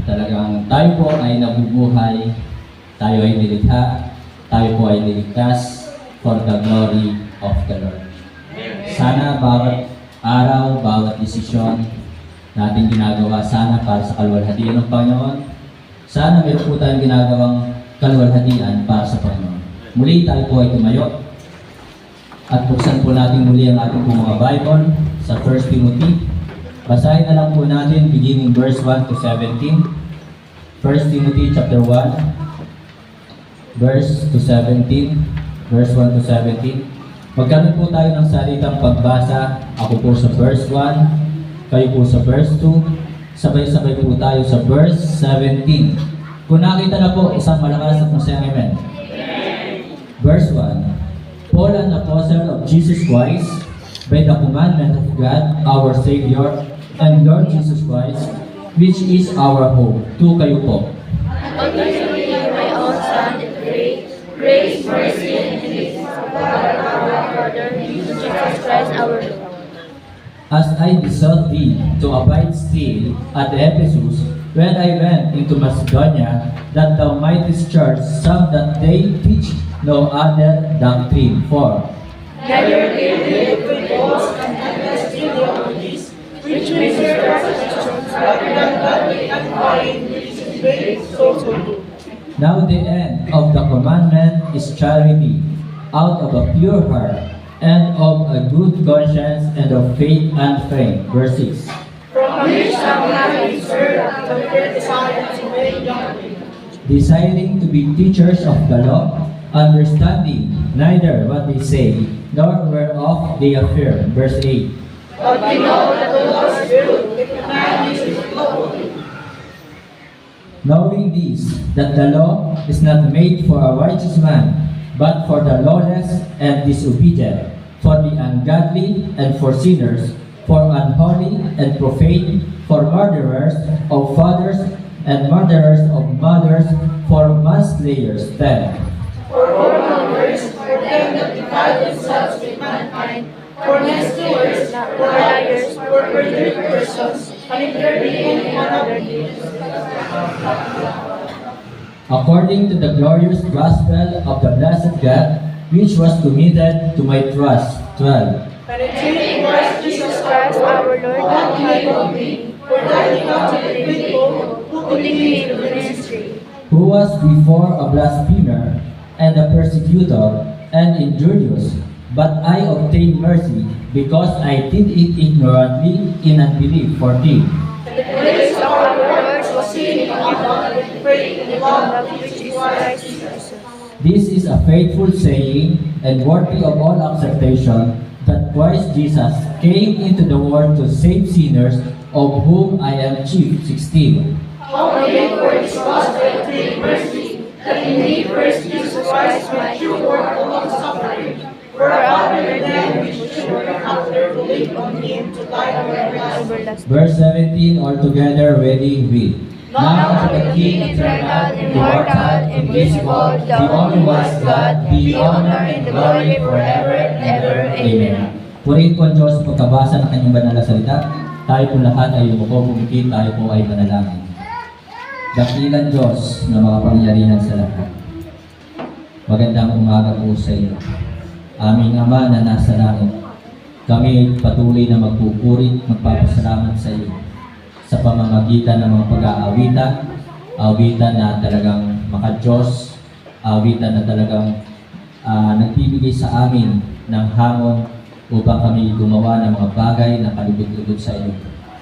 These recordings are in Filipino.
Talagang tayo po ay nabubuhay, tayo ay nilikha, tayo po ay niligtas for the glory of the Lord. Sana bawat araw, bawat desisyon natin ginagawa sana para sa kaluwalhatian ng Panginoon. Sana meron po tayong ginagawang kaluwalhatian para sa Panginoon. Muli tayo po ay tumayo at buksan po natin muli ang ating po mga Bible sa 1 Timothy. Basahin na lang po natin beginning verse 1 to 17. 1 Timothy chapter 1 verse to 17. Verse 1 to 17. Magkaroon po tayo ng salitang pagbasa. Ako po sa verse 1, kayo po sa verse 2. Sabay-sabay po tayo sa verse 17. Kung nakita na po, isang malakas at masayang amen. Verse 1. Paul, an apostle of Jesus Christ, by the commandment of God, our Savior, and Lord Jesus Christ, which is our hope. To kayo po. Unto you, my own son, and grace, mercy, and peace from God our Father, Jesus Christ our Lord. As I besought thee to abide still at Ephesus, when I went into Macedonia, that thou mightest charge some that they teach no other doctrine. For Neither they live with false and endless theologies, which make their reflections rather than godly and lying, which is very so do. now the end of the commandment is charity, out of a pure heart, and of a good conscience, and of faith unfeigned. Verse 6. From which some have been served and their desires in vain doctrine. Desiring to be teachers of the law, understanding neither what they say, nor whereof they affirm. Verse 8. But we know that the law is good if a man uses it lawfully. Knowing this, that the law is not made for a righteous man, but for the lawless and disobedient, for the ungodly and for sinners, for unholy and profane, for murderers of fathers and murderers of mothers, for manslayers. 10. For whoremongers, for them that defile themselves with mankind, for men stealers, for liars, for perjured persons, and if there be any other deeds. According to the glorious gospel of the blessed God, which was committed to my trust. 12. Penetrating Christ Jesus Christ our Lord, that he will be, for that he comes to the faithful, who continue in the ministry. Who was before a blasphemer and a persecutor and injurious, but I obtained mercy, because I did it ignorantly in unbelief. 14. And the grace of our Lord was seen in God, with faith in the love which is Christ Jesus. This is a faithful saying and worthy of all acceptation, that Christ Jesus came into the world to save sinners, of whom I am chief. 16. Howbeit for this gospel obtained mercy, that indeed first Jesus Christ might through work of long suffering, for after them which should after believe on him to die everlasting. Verse 17, altogether ready with. Now to the King, eternal, immortal, invisible, the only wise God, be honor and glory forever and ever. Amen. Purihin po ang Diyos pagkabasa ng kanyang banal na salita. Tayo po lahat ay umupo, pumikit, tayo po ay manalangin. Dakilan Diyos na makapangyarihan sa lahat. Magandang umaga po sa iyo. Aming Ama na nasa langit, kami patuloy na magpupuri, magpapasalamat sa iyo sa pamamagitan ng mga pag-aawitan, awitan na talagang maka-Diyos, awitan na talagang nagbibigay sa amin ng hamon upang kami gumawa ng mga bagay na kalugod-lugod sa iyo.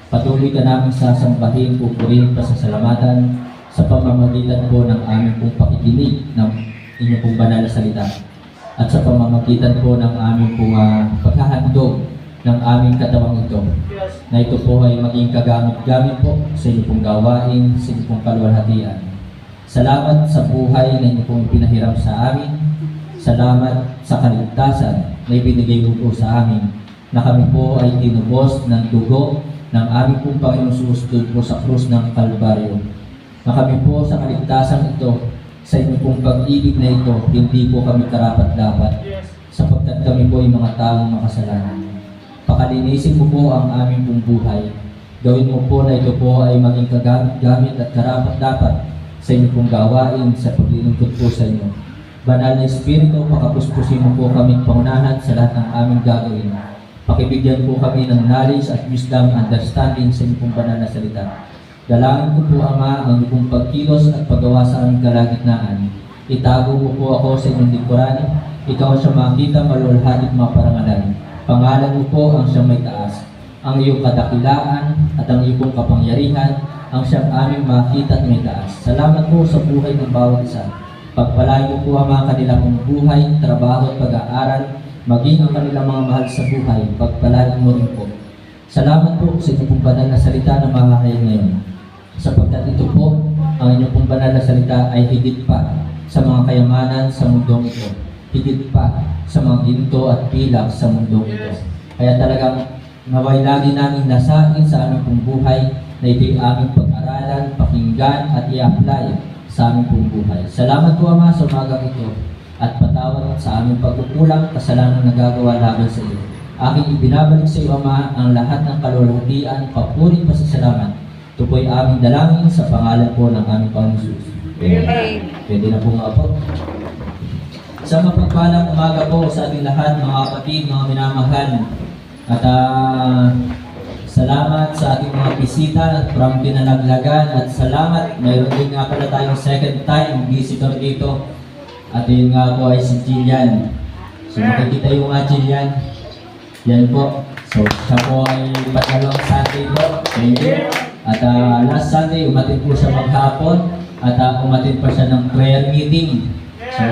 Patuloy ka namin sasambahin, pupurihin, pasasalamatan sa pamamagitan po ng aming pong pakikinig ng inyong pong banal na salita at sa pamamagitan po ng aming pong paghahandog ng aming katawang ito, na ito po ay maging kagamit-gamit po sa inyong pong gawain, sa inyong pong kaluwalhatian. Salamat sa buhay na inyong pong pinahiram sa amin. Salamat sa kaligtasan na ibinigay mo po sa amin, na kami po ay tinubos ng dugo ng aming pong Panginoon sustud po sa krus ng Kalbaryo. Na kami po sa kaligtasan ito, sa inyong pong pag-ibig na ito, hindi po kami karapat-dapat, sapagkat kami po ay mga taong makasalanan. Pakalinisin mo po ang aming pong buhay, Gawin mo po na ito po ay maging kagamit at karapat-dapat sa inyo pong gawain sa paglilingkod po sa inyo. Banal na Espiritu, pakapuspusin mo po kaming pangunahan sa lahat ng aming gagawin. Pakibigyan po kami ng knowledge at wisdom, understanding sa inyong pong banal na salita. Dalangin ko po, Ama, ang inyong pagkilos at paggawa sa aming kalagitnaan. Itago mo po ako sa inyong likuran. Ikaw ang siyang makita, malulhati at maparangalan. Pangalan mo po ang siyang may taas. Ang iyong kadakilaan at ang iyong kapangyarihan ang siyang aming makita at may taas. Salamat po sa buhay ng bawat isa. Pagpalain mo po ang mga kanilang buhay, trabaho at pag-aaral, maging ang kanilang mga mahal sa buhay. Pagpalain mo rin po. Salamat po sa inyong pong banal na salita na mahahayag ngayon. Sapagkat ito po, ang inyong pong banal na salita ay higit pa sa mga kayamanan sa mundong ito. Higit pa sa mga ginto at pilak sa mundong ito. Kaya talagang naway lagi namin nasain sa aming pong buhay na ito'y aming pag-aralan, pakinggan at i-apply sa aming pong buhay. Salamat po, Ama, sa umagang ito at patawad sa aming pagkukulang, kasalanan na nagagawa laban sa iyo. Aking ibinabalik sa iyo, Ama, ang lahat ng kalulhatian, papuri, pasasalamat. Ito po'y aming dalangin sa pangalan po ng aming Panginoon Jesus. Amen. Pwede na po mga po. Sa mapagpalang umaga po sa ating lahat, mga kapatid, mga minamahal. At salamat sa ating mga bisita from Pinalaglagan at salamat, mayroon din nga pala tayong second time visitor dito at yun nga po ay si Jillian. So makikita yung mga Jillian, yan po. So siya po ay patalong Sunday po. At last Sunday umatid po siya maghapon at umatid pa siya ng prayer meeting. So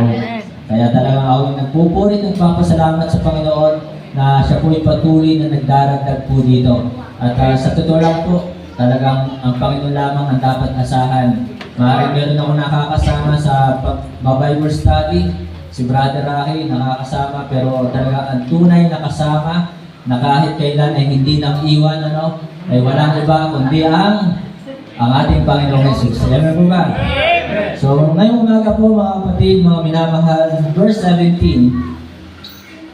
kaya talagang ako nagpupurit at nagpapasalamat sa Panginoon na siya po ay patuloy na nagdaragdag po dito. At sa totoo lang po, talagang ang Panginoon lamang ang dapat asahan. Maaaring meron ako nakakasama sa Bible study, si Brother Rocky nakakasama, pero talaga ang tunay na kasama na kahit kailan ay hindi nang iwan, ay walang iba kundi ang ating Panginoong Jesus. Alam mo ba? So ngayong umaga po mga kapatid, mga minamahal, verse 17,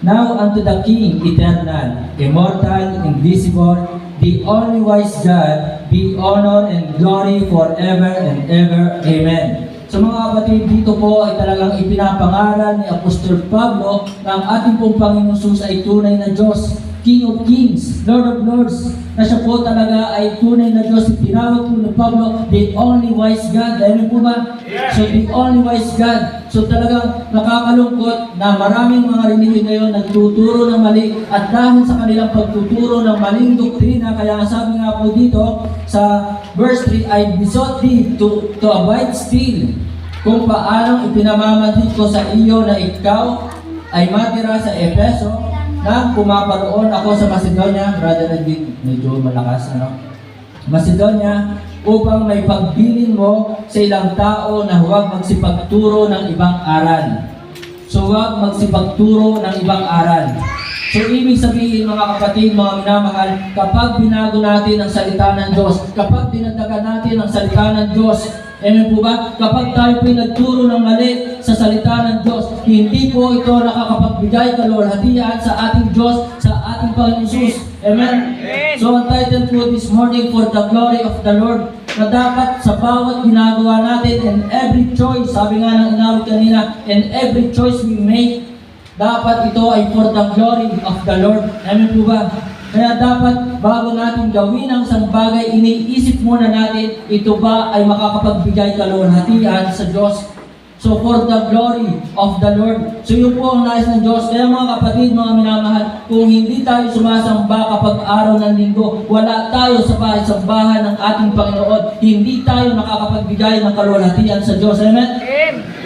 Now unto the King, eternal, immortal, invisible, the only wise God, be honor and glory forever and ever. Amen. So mga kapatid, dito po ay talagang ipinapangaral ni Apostol Pablo na ang ating pong Panginoon Jesus ay tunay na Diyos, King of Kings, Lord of Lords, na siya po talaga ay tunay na Diyos. Tinawag po ni Pablo, the only wise God. Dahil po ba? So the only wise God. So talagang nakakalungkot na maraming mga relihiyon ngayon nagtuturo ng mali at dahil sa kanilang pagtuturo ng maling doktrina, kaya nga sabi nga po dito sa verse 3, I besought thee to abide still kung paanong ipinamamanhid ko sa iyo na ikaw ay matira sa Efeso na pumaparoon ako sa Macedonia, Brother Edwin, medyo malakas, Macedonia, upang may pagbilin mo sa ilang tao na huwag magsipagturo ng ibang aral. So huwag magsipagturo ng ibang aral. So ibig sabihin mga kapatid, mga minamahal, kapag binago natin ang salita ng Diyos, kapag dinagdagan natin ang salita ng Diyos, amen po ba? Kapag tayo pinagturo ng mali sa salita ng Diyos, hindi po ito nakakapagbigay kalwalhatian sa ating Diyos, sa ating Panginoon Jesus. Amen? So ang title po this morning, For the Glory of the Lord, na dapat sa bawat ginagawa natin and every choice, sabi nga ng inawit kanina, and every choice we make, dapat ito ay for the glory of the Lord. Amen po ba? Kaya dapat bago natin gawin ang isang bagay, iniisip muna natin, ito ba ay makakapagbigay kalwalhatian sa Diyos? So for the glory of the Lord. So yun po ang nais ng Diyos. Kaya mga kapatid, mga minamahal, kung hindi tayo sumasamba kapag araw ng linggo, wala tayo sa sambahan ng ating Panginoon, hindi tayo nakakapagbigay ng kalwalhatian sa Diyos. Amen?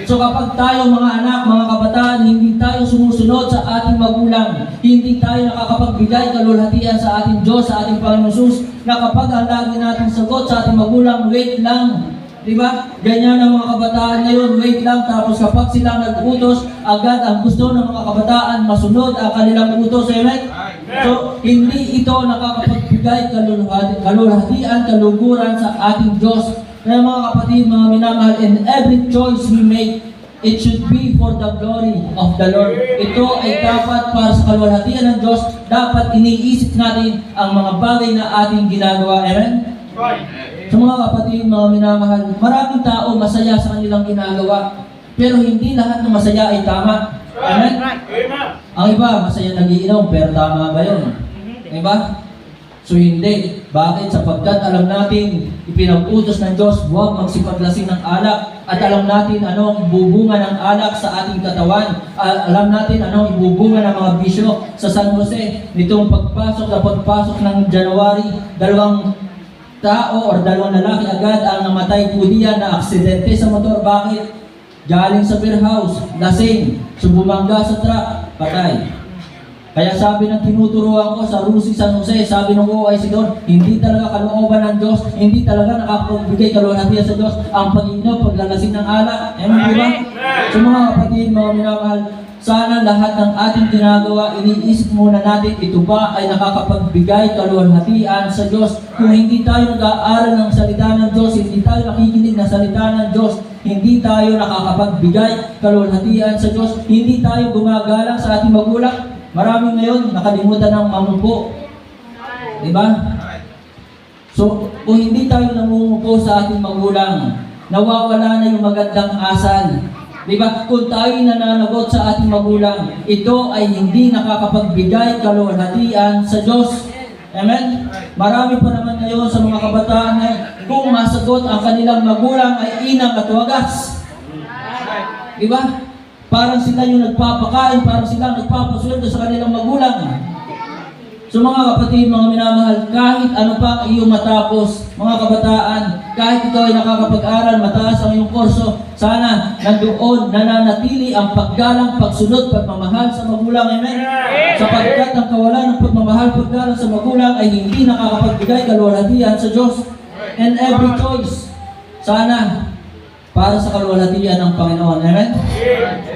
So kapag tayo mga anak, mga kabataan, hindi tayo sumusunod sa ating magulang, hindi tayo nakakapagbigay kalwalhatian sa ating Diyos, sa ating Panginoon Jesus, na kapag ang lagi nating sagot sa ating magulang, wait lang. Diba? Ganyan ang mga kabataan ngayon, wait lang, tapos kapag sila nag-utos, agad ang gusto ng mga kabataan, masunod ang kanilang utos. Amen? So, hindi ito nakakapagbigay kalwalhatian, kaluguran sa ating Diyos. Kaya mga kapatid, mga minamahal, in every choice we make, It should be for the glory of the Lord. Ito ay dapat para sa kaluwalhatian ng Diyos. Dapat iniisip natin ang mga bagay na ating ginagawa. Amen? Sa mga kapatid, mga minamahal, maraming tao masaya sa kanilang ginagawa. Pero hindi lahat ng masaya ay tama. Amen? Ang iba, masaya nagiinom, pero tama ba yun? Diba? So hindi. Bakit? Sapagkat alam natin, ipinag-utos ng Diyos, huwag magsipaglasing ng alak. At alam natin anong bubunga ng alak sa ating katawan. Alam natin anong ibubunga ng mga bisyo sa San Jose. Nitong pagpasok ng January, dalawang tao or dalawang lalaki agad ang namatay po diyan na aksidente sa motor. Bakit? Galing sa beer house, lasing, bumangga sa truck, patay. Kaya sabi ng tinuturuan ko sa Rusi San Jose, sabi ng OIC doon, hindi talaga kalooban ng Diyos, hindi talaga nakapagbigay kaluwalhatian sa Diyos ang pag-inom, paglalasing ng alak. Amen, di ba? So mga kapatid, mga minamahal, sana lahat ng ating ginagawa, iniisip muna natin, ito ba ay nakakapagbigay kaluwalhatian sa Diyos? Kung hindi tayo nag-aaral ng salita ng Diyos, hindi tayo nakikinig ng salita ng Diyos, hindi tayo nakakapagbigay kaluwalhatian sa Diyos, hindi tayo gumagalang sa ating magulang. Marami ngayon nakalimutan ng mamumupo. Diba? So, kung hindi tayo namumupo sa ating magulang, nawawala na yung magandang asal. Diba? Kung tayo nananagot sa ating magulang, ito ay hindi nakakapagbigay kaluwalhatian sa Diyos. Amen? Marami pa naman ngayon sa mga kabataan na kung masagot ang kanilang magulang ay inang at wagas. Diba? Parang sila yung nagpapakain, parang sila nagpapasweldo sa kanilang magulang. So mga kapatid, mga minamahal, kahit ano pa ang iyong matapos, mga kabataan, kahit ito ay nakakapag-aral, mataas ang iyong kurso, sana nandoon nananatili ang paggalang, pagsunod, pagmamahal sa magulang. Amen? Sapagkat ang kawalan ng pagmamahal, paggalang sa magulang ay hindi nakakapagbigay kaluwalhatian sa Diyos. And every choice, sana para sa kaluwalhatian ng Panginoon. Amen?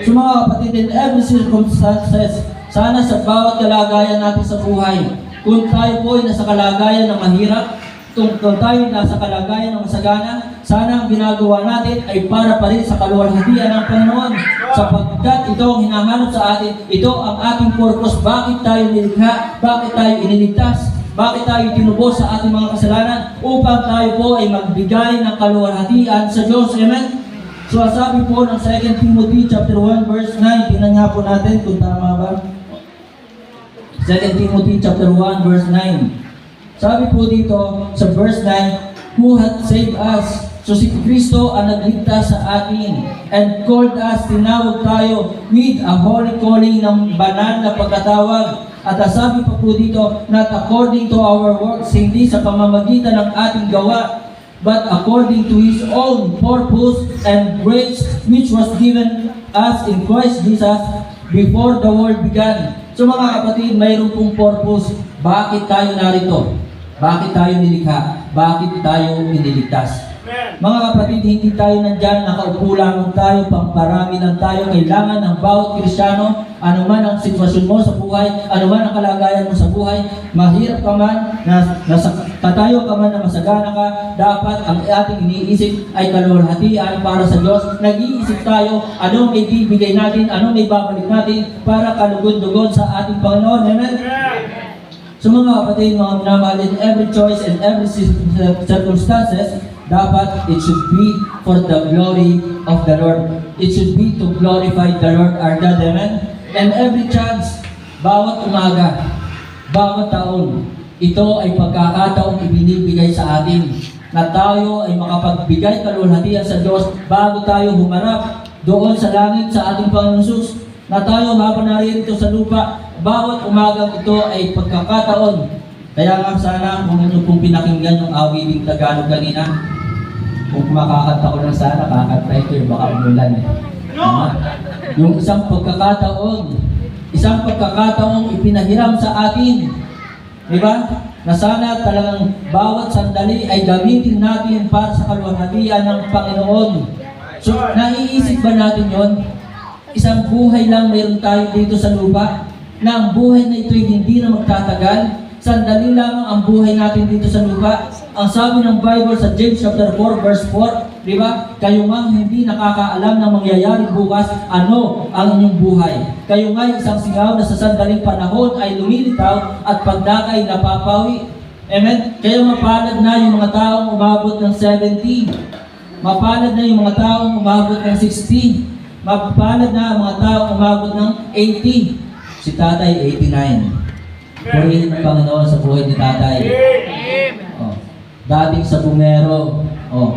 So mga kapatid, in every circumstances, sana sa bawat kalagayan natin sa buhay, kung tayo po ay nasa kalagayan ng mahirap, kung tayo nasa kalagayan ng masagana, sana ang ginagawa natin ay para pa rin sa kaluwalhatian ng Panginoon. Sapagkat ito ang hinahanap sa atin, ito ang ating purpose, bakit tayo nilikha, bakit tayo iniligtas, bakit tayo tinubos sa ating mga kasalanan, upang tayo po ay magbigay ng kaluwalhatian sa Diyos. Amen? So sabi po ng 2 Timothy chapter 1 verse 9, tingnan nga po natin kung tama ba. 2 Timothy chapter 1 verse 9. Sabi po dito sa verse 9, who hath saved us. So si Kristo ang nagligtas sa atin and called us, tinawag tayo with a holy calling ng banal na pagkatawag. At sabi pa po dito, not according to our works, hindi sa pamamagitan ng ating gawa, but according to His own purpose and grace, which was given us in Christ Jesus before the world began. So mga kapatid, mayroon pong purpose. Bakit tayo narito? Bakit tayo nilikha? Bakit tayo iniligtas? Mga kapatid, hindi tayo nandyan, nakaupo lang tayo, pamparami lang tayo. Kailangan ng bawat Kristiyano, anuman ang sitwasyon mo sa buhay, anuman ang kalagayan mo sa buhay, mahirap ka man, tatayo ka man na masagana ka, dapat ang ating iniisip ay kaluwalhatian para sa Diyos. Nag-iisip tayo, anong may bibigay natin, anong may babalik natin para kalugod-lugod sa ating Panginoon. Amen? So mga kapatid, mga minamahal, in every choice and every circumstances, dapat it should be for the glory of the Lord. It should be to glorify the Lord our God. Amen? And every chance, bawat umaga, bawat taon, ito ay pagkakataong ibinibigay sa atin na tayo ay makapagbigay kaluwalhatian sa Diyos bago tayo humarap doon sa langit sa ating Panginoon Jesus. Na tayo habang narito sa lupa, bawat umagang ito ay pagkakataon. Kaya nga sana kung inyo pong pinakinggan yung awiting Tagalog kanina, kung makakanta ko lang sana, kakanta ito yung baka umulan eh. Yung isang pagkakataong ipinahiram sa atin. Diba? Na sana talagang bawat sandali ay gamitin natin para sa kaluwalhatian ng Panginoon. So, naiisip ba natin yon? Isang buhay lang meron tayo dito sa lupa, na ang buhay na ito ay hindi na magtatagal. Sandali lamang ang buhay natin dito sa lupa. Ang sabi ng Bible sa James chapter 4 verse 4, Di ba? Kayo nga hindi nakakaalam ng mangyayari bukas, ano ang inyong buhay. Kayo nga isang singaw na sa sandaling panahon ay lumilitaw at pagdakay napapawi. Amen? Kaya mapalad na yung mga taong umabot ng 70. Mapalad na yung mga taong umabot ng 60. Mapalad na ang mga taong umabot ng 80. Si tatay, 89. Purihin ng Panginoon sa buhay ni tatay. Oh. Dating sa bumero. Oh.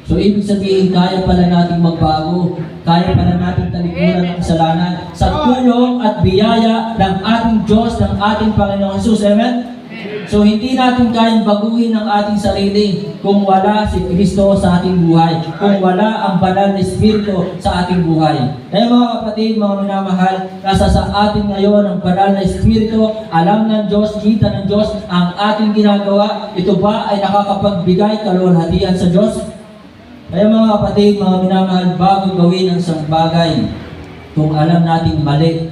So, ibig sabihin, kaya pala nating magbago. Kaya pala nating talikuran ng kasalanan sa tulong at biyaya ng ating Diyos, ng ating Panginoong Jesus. Amen? So, hindi natin kayang baguhin ang ating sarili kung wala si Kristo sa ating buhay, kung wala ang banal na Espiritu sa ating buhay. Kaya mga kapatid, mga minamahal, nasa sa atin ngayon ang banal na Espiritu, alam ng Diyos, kita ng Diyos ang ating ginagawa. Ito ba ay nakakapagbigay kaluwalhatian sa Diyos? Kaya mga kapatid, mga minamahal, bago gawin ang isang bagay, kung alam nating mali,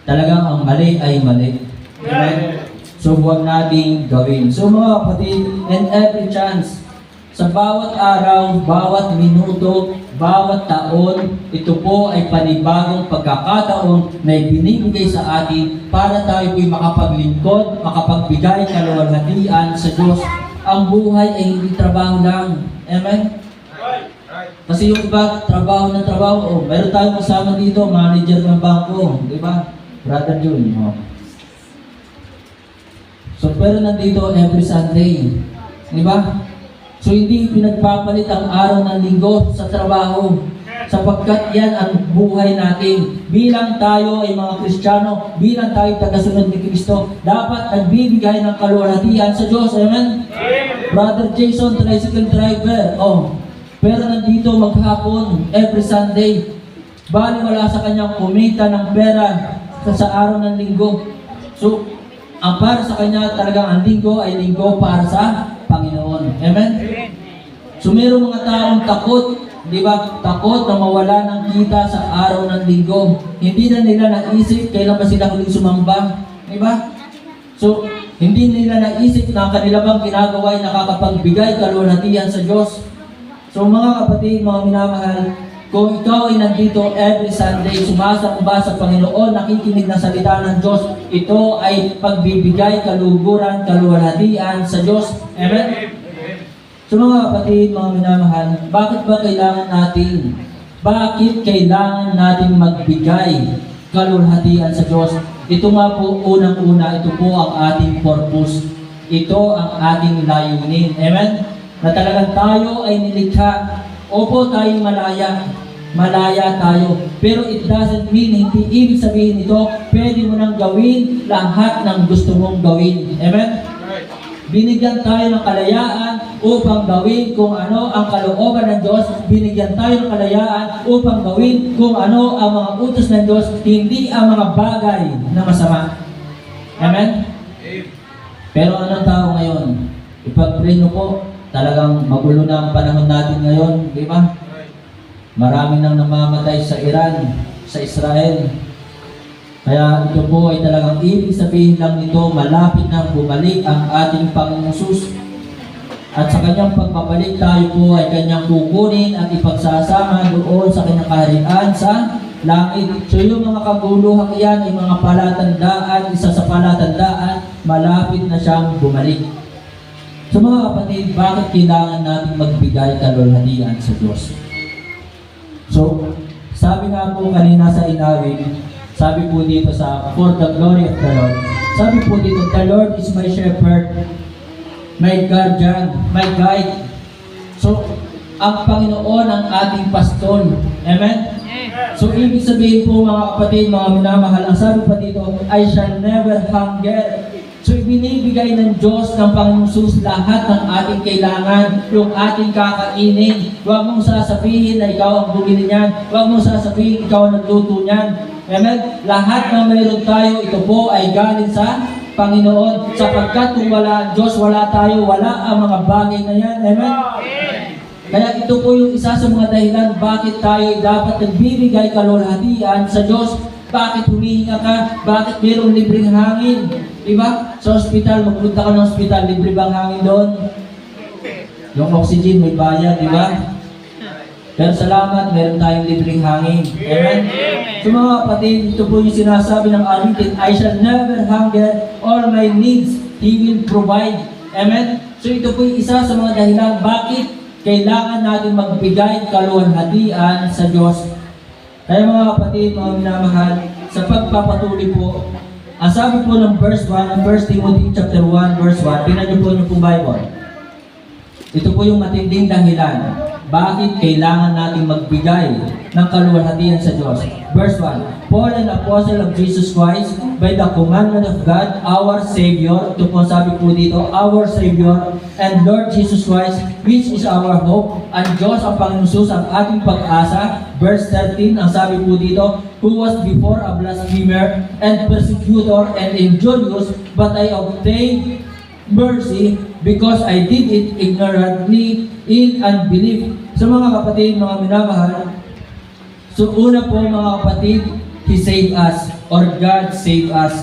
talagang ang mali ay mali. Amen? So, huwag nating gawin. So, mga kapatid, and every chance, sa bawat araw, bawat minuto, bawat taon, ito po ay panibagong pagkakataon na ibinibigay sa atin para tayo po'y makapaglingkod, makapagbigay kaluwalhatian sa Diyos. Ang buhay ay hindi trabaho lang. Amen? Kasi yung iba, trabaho ng trabaho. Oh, meron tayong kasama dito, manager ng bangko. Di ba? Brother Jun. Oh. So, pero nandito every Sunday. Di ba? So, hindi pinagpapalit ang araw ng linggo sa trabaho. Sapagkat yan ang buhay natin. Bilang tayo ay mga Kristiyano, bilang tayo tagasunod ni Kristo, dapat nagbibigay ng kaluwalhatian sa Diyos. Amen? Brother Jason, tricycle driver. Oh, pero nandito maghapon, every Sunday. Bali wala sa kanyang kumita ng pera sa araw ng linggo. So, ang para sa kanya talagang ang linggo ay linggo para sa Panginoon. Amen? So, mayroong mga taong takot, di ba? Takot na mawala ng kita sa araw ng linggo. Hindi na nila naisip kailan ba sila huling sumamba. Di ba? So, hindi nila naisip na ang kanila bang ginagawa ay nakakapagbigay kaluwalhatian sa Diyos. So, mga kapatid, mga minamahal, kung ikaw ay nandito every Sunday, sumasamba sa Panginoon, nakikinig ng salita ng Diyos, ito ay pagbibigay kaluguran, kaluwalhatian sa Diyos. Amen? So mga kapatid, mga minamahal, bakit ba kailangan natin? Bakit kailangan natin magbigay kaluwalhatian sa Diyos? Ito nga po, unang-una, ito po ang ating purpose. Ito ang ating layunin. Amen? Na talagang tayo ay nilikha. Opo, tayong malaya. Malaya tayo. Pero it doesn't mean, hindi ibig sabihin ito, pwede mo nang gawin lahat ng gusto mong gawin. Amen? Binigyan tayo ng kalayaan upang gawin kung ano ang kalooban ng Diyos. Binigyan tayo ng kalayaan upang gawin kung ano ang mga utos ng Diyos, hindi ang mga bagay na masama. Amen? Pero anong tao ngayon? Ipag-pray nyo po, talagang magulo na ang panahon natin ngayon, di ba? Marami nang namamatay sa Iran, sa Israel. Kaya ito po ay talagang ibig sabihin lang nito, malapit nang bumalik ang ating Panginoong Jesus. At sa kanyang pagbabalik, tayo po ay kanyang kukunin at ipagsasama doon sa kanyang kaharian sa langit. So yung mga kaguluhang iyan ay mga palatandaan, isa sa palatandaan, malapit na siyang bumalik. So mga kapatid, bakit kailangan natin magbigay kaluwalhatian sa Diyos? So, sabi nga po kanina sa inawit, sabi po dito sa For the Glory of the Lord, sabi po dito, the Lord is my shepherd, my guardian, my guide. So, ang Panginoon ang ating pastol. Amen? So, ibig sabihin po mga kapatid, mga minamahal, ang sabi pa dito, I shall never hunger. So, ibinibigay ng Diyos ng Panginoong Jesus lahat ng ating kailangan, yung ating kakainin. Huwag mong sasabihin na ikaw ang bumili niyan. Huwag mong sasabihin ikaw ang nagluto niyan. Amen? Lahat ng mayroon tayo, ito po ay galing sa Panginoon. Sapagkat kung wala ang Diyos, wala tayo, wala ang mga bagay na yan. Amen? Kaya ito po yung isa sa mga dahilan bakit tayo dapat nagbibigay kaluwalhatian sa Diyos. Bakit humihinga ka? Bakit mayroong libreng hangin? Diba? Sa ospital, magpunta ka ng ospital, libre bang hangin doon? Yung oxygen may bayad, diba? Pero salamat, meron tayong libreng hangin. Amen? So mga kapatid, ito po yung sinasabi ng awitin, I shall never hunger, all my needs He will provide. Amen? So ito po yung isa sa mga dahilan bakit kailangan natin magbigay kaluwalhatian sa Diyos. Kaya mga kapatid, mga minamahal, sa pagpapatuloy po, ang sabi po ng verse 1, ang 1 Timothy chapter 1, verse 1, tingnan niyo po yung Bible. Ito po yung matinding dahilan bakit kailangan natin magbigay ng kaluwalhatian sa Diyos. Verse 1, Paul, an apostle of Jesus Christ, by the commandment of God, our Savior, ito po sabi po dito, our Savior, and Lord Jesus Christ, which is our hope, and Diyos ang Panginoon Jesus ang ating pag-asa. Verse 13, ang sabi po dito, who was before a blasphemer, and persecutor, and injurious, but I obtained mercy because I did it ignorantly in unbelief. So mga kapatid, mga minamahal, so una po mga kapatid, He saved us, or God saved us.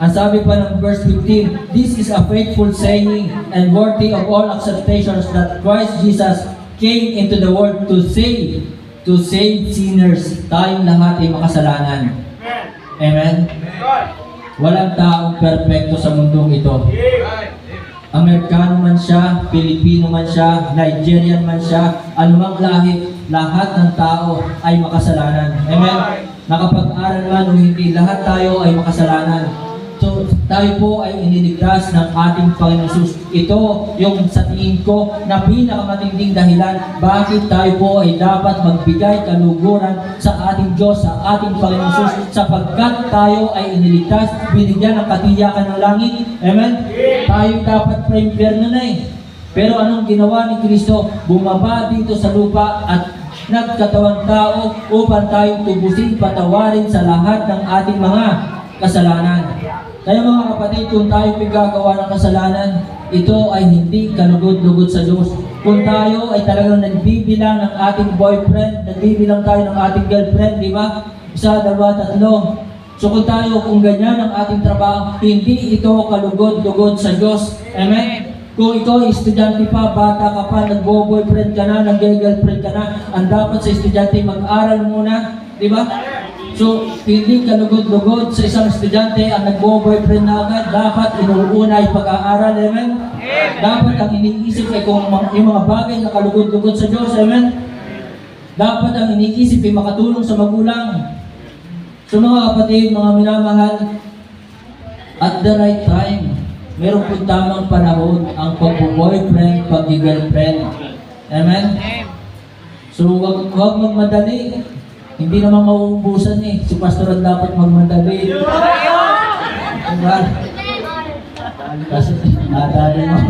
Ang sabi pa ng verse 15, this is a faithful saying and worthy of all acceptations that Christ Jesus came into the world to save sinners. Tayong lahat ay makasalanan. Amen? Walang taong perfecto sa mundong ito. Amerikano man siya, Pilipino man siya, Nigerian man siya, anumang lahi, lahat ng tao ay makasalanan. Amen? Nakapag-aral man o hindi, lahat tayo ay makasalanan. So, tayo po ay iniligtas ng ating Panginoon Jesus. Ito yung sa tingin ko na pinakamatinding dahilan bakit tayo po ay dapat magbigay kaluguran sa ating Diyos, sa ating Panginoon Jesus, sapagkat tayo ay iniligtas, binigyan ng katiyakan ng langit. Amen? Tayo dapat pa-impyerno na eh. Pero anong ginawa ni Kristo? Bumaba dito sa lupa at nagkatawang tao upang tayong tubusin, patawarin sa lahat ng ating mga kasalanan. Kaya mga kapatid, kung tayo gagawa ng kasalanan, ito ay hindi kalugod-lugod sa Diyos. Kung tayo ay talagang nagbibilang ng ating boyfriend, nagbibilang tayo ng ating girlfriend, di ba? Isa, dalawa, tatlo. So kung ganyan ang ating trabaho, hindi ito kalugod-lugod sa Diyos. Amen? Kung ikaw ay estudyante pa, bata ka pa, nagbo-boyfriend ka na, nag-girlfriend ka na, ang dapat sa estudyante mag-aral muna, di ba? So, hindi kalugod-lugod sa isang estudyante ang nagbo-boyfriend na agad. Dapat inuuna ay pag-aaral, amen? Dapat ang iniisip ay kung yung mga bagay na kalugod-lugod sa Diyos, amen? Dapat ang iniisip ay makatulong sa magulang. So mga kapatid, mga minamahal, at the right time, meron po tamang panahon ang pag-boyfriend, pag-girlfriend. Amen? So wag magmadali. Hindi naman mauubusan eh. Si pastoran dapat magmadali. Diba? Kasi nadali mo.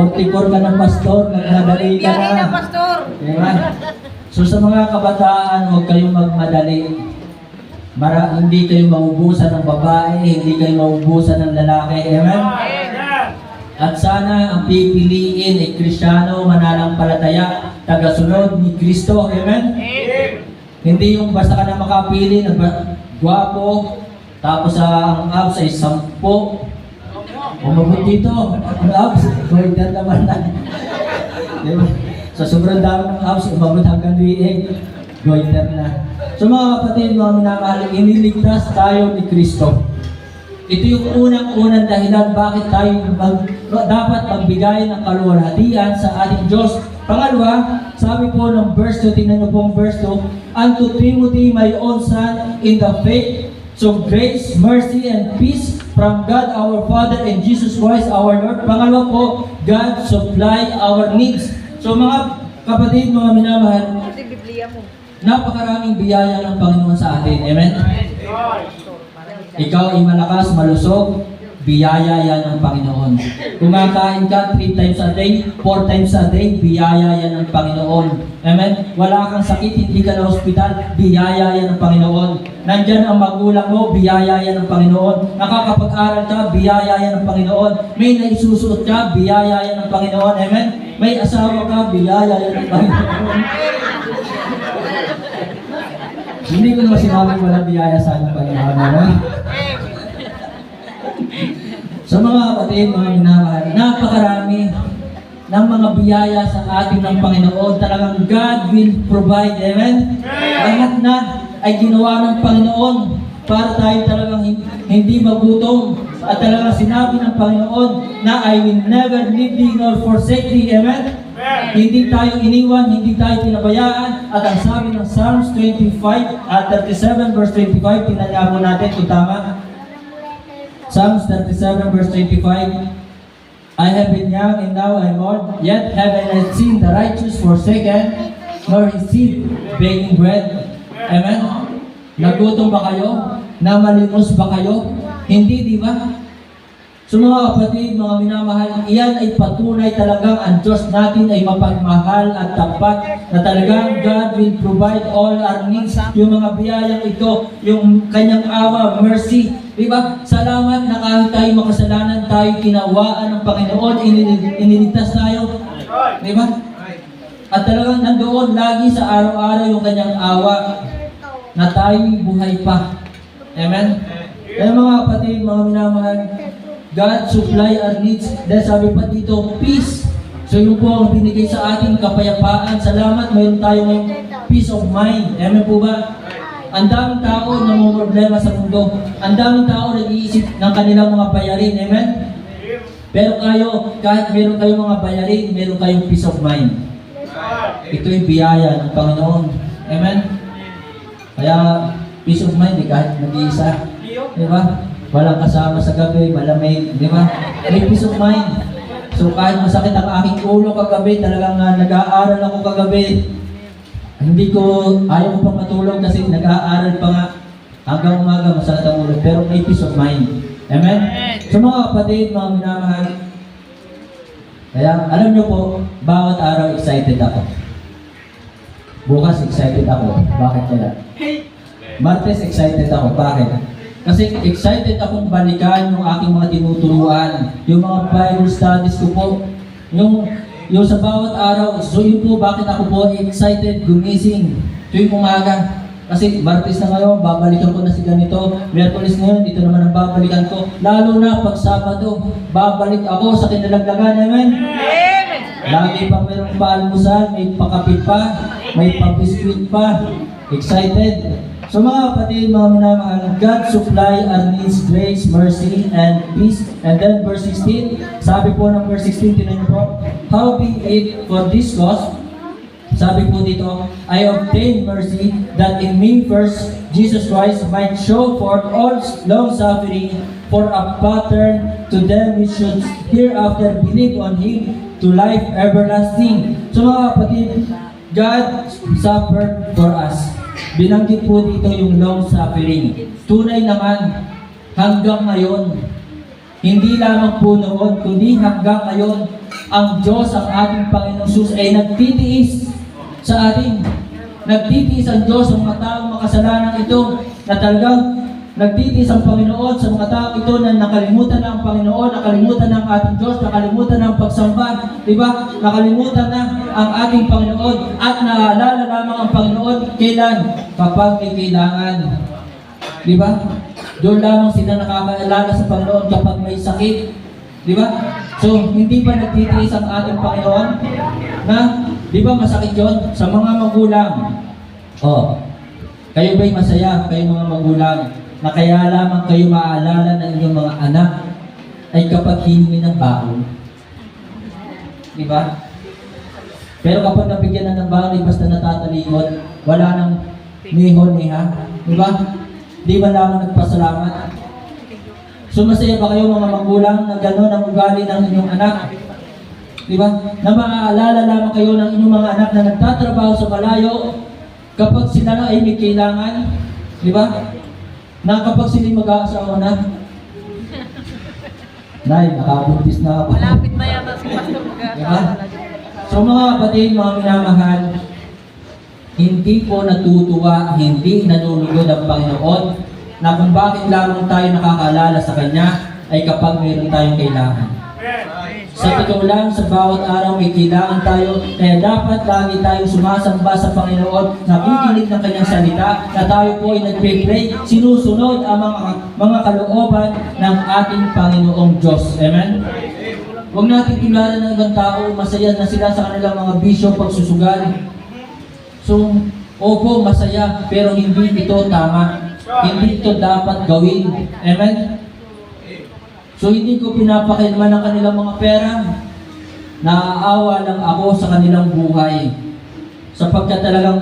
44 ka ng pastor, nagmadali ka na. Diba? So sa mga kabataan, huwag kayong magmadali. Hindi kayo mauubusan ng babae, hindi kayo mauubusan ng lalaki. Amen? At sana ang pipiliin ay Kristiyano, mananampalataya, tagasunod ni Kristo. Amen? Hindi yung basta ka na makapili, gwapo, tapos ang abs ay 10. Umabot dito, ang abs, goiter naman na. Diba? Sa sobrang dami ng abs, umabot hanggang liig, goiter na. So mga kapatid, mga minamahal, iniligtas tayo ni Kristo. Ito yung unang dahilan bakit tayo dapat magbigay ng kaluwalhatian sa ating Diyos. Pangalawa, sabi po ng verse 2, tingnan niyo po ang verse 2, unto Timothy, my own son, in the faith, so grace, mercy, and peace from God our Father and Jesus Christ our Lord. Pangalawa po, God supply our needs. So mga kapatid, mga minamahal, napakaraming biyaya ng Panginoon sa atin. Amen? Ikaw ay malakas, malusog, biyaya yan ng Panginoon. Kumakain ka 3 times a day, 4 times a day, biyaya yan ng Panginoon. Amen? Wala kang sakit, hindi ka na hospital, biyaya yan ng Panginoon. Nandyan ang magulang mo, biyaya yan ng Panginoon. Nakakapag-aral ka, biyaya yan ng Panginoon. May naisusuot ka, biyaya yan ng Panginoon. Amen? May asawa ka, biyaya yan ng Panginoon. Hindi ko naman sinabi wala biyaya sa ating Panginoon. Amen? Sa mga kapatid, mga minamahal, ng mga biyaya sa ating ng Panginoon. Talagang God will provide. Amen? Lahat na ay ginawa ng Panginoon para tayo talagang hindi magutom. At talagang sinabi ng Panginoon na I will never leave thee nor forsake thee. Amen? Hindi tayo iniwan, hindi tayo pinabayaan. At ang sabi ng Psalms 37 verse 25, tingnan mo natin kung tama. Psalms 37 verse 25, I have been young and now I am old, yet have I not seen the righteous forsaken, nor his seed begging bread. Amen? Nagutom ba kayo? Namalimos ba kayo? Hindi, di ba? So mga kapatid, mga minamahal, iyan ay patunay talagang ang Diyos natin ay mapagmahal at tapat na talagang God will provide all our needs. Yung mga biyayang ito, yung kanyang awa, mercy. Diba? Salamat na kahit tayo makasalanan, tayo kinawaan ng Panginoon, iniligtas tayo. Diba? At talagang nandoon lagi sa araw-araw yung kanyang awa na tayo'y buhay pa. Amen? Kaya mga kapatid, mga minamahal, God supply our needs. Dahil sabi pa dito, peace. So yun po ang binigay sa ating kapayapaan. Salamat, mayroon tayo ng peace of mind. Amen po ba? Ang daming tao na may problema sa mundo. Ang daming tao nag-iisip ng kanilang mga bayarin. Amen? Pero kayo, kahit meron kayong mga bayarin, meron kayong peace of mind. Ito yung biyaya ng Panginoon. Amen? Kaya, peace of mind, kahit nag-iisa. Diba? Walang kasama sa gabi, malamig, di ba? May peace of mind. So kahit masakit ang aking ulo kagabi, talagang nag-aaral ako kagabi. Hindi ko, ayaw ko pang matulog kasi nag-aaral pa nga. Hanggang umaga, masakit ang ulo. Pero may peace of mind. Amen? So mga kapatid, mga minamahal, kaya alam nyo po, bawat araw excited ako. Bukas excited ako. Bakit kaya? Martes excited ako. Bakit? Kasi excited akong balikan yung aking mga tinuturuan, yung mga Bible studies ko po, yung sa bawat araw. So yun po, bakit ako po excited gumising tuwing umaga. Kasi Martes na ngayon, babalikan ko na si ganito. Miyerkules ngayon, dito naman ang babalikan ko. Lalo na pag Sabado, babalik ako sa kinalaglagan. Amen? Lagi pa mayroong paalmusal, may pakapit pa, may pabiskuit pa. Excited. So mga kapatid, mga minamahal, God supply our needs, grace, mercy, and peace. And then verse 16, sabi po ng verse 16, tinan niyo po, how be it for this cause, sabi po dito, I obtain mercy that in me first Jesus Christ might show forth all long suffering for a pattern to them which should hereafter believe on Him to life everlasting. So mga kapatid, God suffered for us. Binanggit po dito yung long suffering. Tunay naman, hanggang ngayon, hindi lamang po noon, kundi hanggang ngayon, ang Diyos, ang ating Panginoong Jesus ay nagtitiis sa atin. Nagtitiis ang Diyos sa mga taong makasalanan ito, na talagang nagtitiis ang Panginoon sa mga taong ito na nakalimutan na ang Panginoon, nakalimutan na ang ating Diyos, nakalimutan na ang pagsamba, di ba? Nakalimutan na ang ating Panginoon at naalala lamang ang Panginoon kailan? Kapag may kailangan. Di ba? Doon lamang sila nakakaalala sa Panginoon kapag may sakit. Di ba? So, hindi pa nagtitiis ang ating Panginoon na, di ba masakit yun? Sa mga magulang. Oh, kayo ba'y masaya? Kayo mga magulang na kaya lamang kayo maaalala ng inyong mga anak ay kapag hihingi ng baon. Di ba? Pero kapag nabigyan na ng baon, ay basta natatalikod, wala nang niha. Di ba? Di ba lamang nagpasalamat? So masaya ba kayo mga magulang na gano'n ang ugali ng inyong anak? Di ba? Na maaalala lamang kayo ng inyong mga anak na nagtatrabaho sa malayo kapag sila na ay may kailangan. Di ba? Na kapag sila mag-aasawa na, Nay, nakabuntis na ako. Malapit na yata si Pastor mag-aasawa na. So mga kapatid, mga minamahal, hindi po natutuwa, hindi nanunugod ang Panginoon na kung bakit lamang tayo nakakaalala sa Kanya ay kapag mayroon tayong kailangan. Sa totoo lang, sa bawat araw may kailangan tayo, kaya dapat lagi tayong sumasamba sa Panginoon, nakikinig ng Kanyang salita, na tayo po ay nagpe-pray, sinusunod ang mga kalooban ng ating Panginoong Diyos. Amen? Huwag natin tularan ng ibang tao, masaya na sila sa kanilang mga bisyo, pagsusugal. So, opo, masaya, pero hindi ito tama. Hindi ito dapat gawin. Amen? So, hindi ko pinapakilman ang kanilang mga pera. Naaawa lang ako sa kanilang buhay. Sapagkat talagang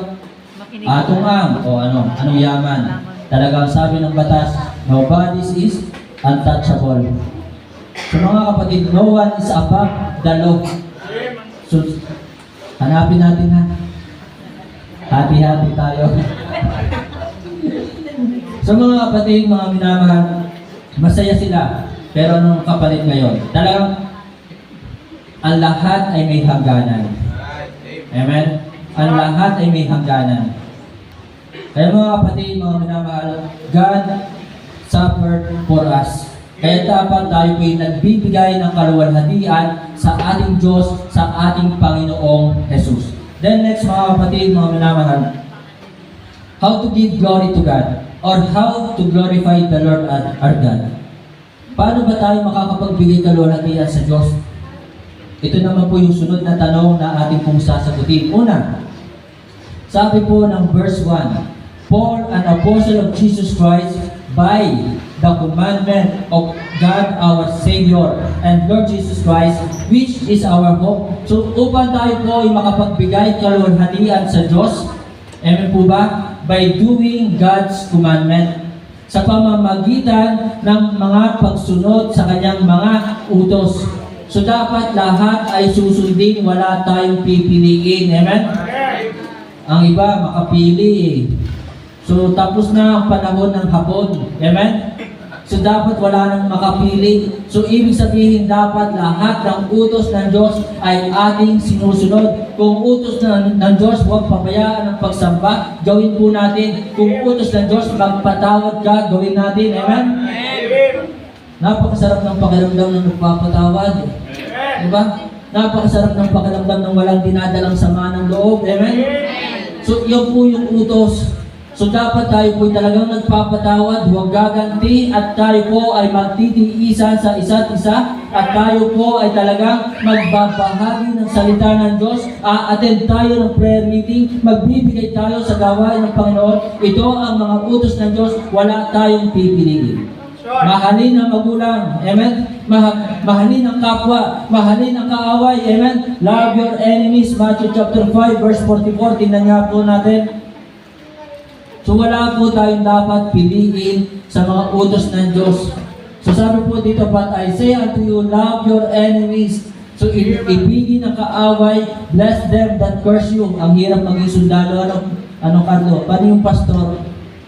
atungang, o anong yaman. Talagang sabi ng batas, nobody is untouchable. So mga kapatid, no one is above the law. So, hanapin natin ha. Hati-hati tayo. So mga kapatid, mga minamahal, masaya sila. Pero anong kapalit ngayon? Talagang, ang lahat ay may hangganan. Amen? Ang lahat ay may hangganan. Kaya mga kapatid, mga minamahal, God suffered for us. Kaya dapat tayo po'y nagbibigay ng kaluwalhatian sa ating Diyos, sa ating Panginoong Jesus. Then next mga kapatid, mga minamahal, how to give glory to God or how to glorify the Lord our God. Paano ba tayo makakapagbigay kaluwalhatian sa Diyos? Ito naman po yung sunod na tanong na ating pong sasagutin. Una, sabi po ng verse 1, Paul, an apostle of Jesus Christ, by the commandment of God our Savior and Lord Jesus Christ, which is our hope. So upang tayo po ay makapagbigay kaluwalhatian sa Diyos, amen po ba? By doing God's commandment, sa pamamagitan ng mga pagsunod sa kanyang mga utos. So dapat lahat ay susundin, wala tayong pipiliin. Amen? Ang iba makapili eh. So tapos na ang panahon ng hapon. Amen? So dapat wala nang makapili. So ibig sabihin dapat lahat ng utos ng Diyos ay ating sinusunod. Kung utos ng Diyos, huwag pabayaan ang pagsamba, gawin po natin. Kung utos ng Diyos, magpatawad ka, gawin natin. Amen? Napakasarap ng pakiramdam ng nagpapatawad. Diba? Napakasarap ng pakiramdam ng walang dinadalang sama ng loob. Amen? So yun po yung utos. So dapat tayo po talagang nagpapatawad, huwag gaganti, at tayo po ay magtitiisan sa isa't isa, at tayo po ay talagang magbabahagi ng salita ng Diyos, attend tayo ng prayer meeting, magbibigay tayo sa gawain ng Panginoon. Ito ang mga utos ng Diyos, wala tayong pipiliin. Mahalin ang magulang, amen? Mahalin ang kapwa, mahalin ang kaaway, amen? Love your enemies, Matthew chapter 5 verse 44, tingnan nga po natin. So wala po tayong dapat piliin sa mga utos ng Diyos. So sabi po dito, but I say unto you, love your enemies. So ibigin ang kaaway, bless them that curse you. Ang hirap maging sundalo. Ano Carlo? Paano yung pastor?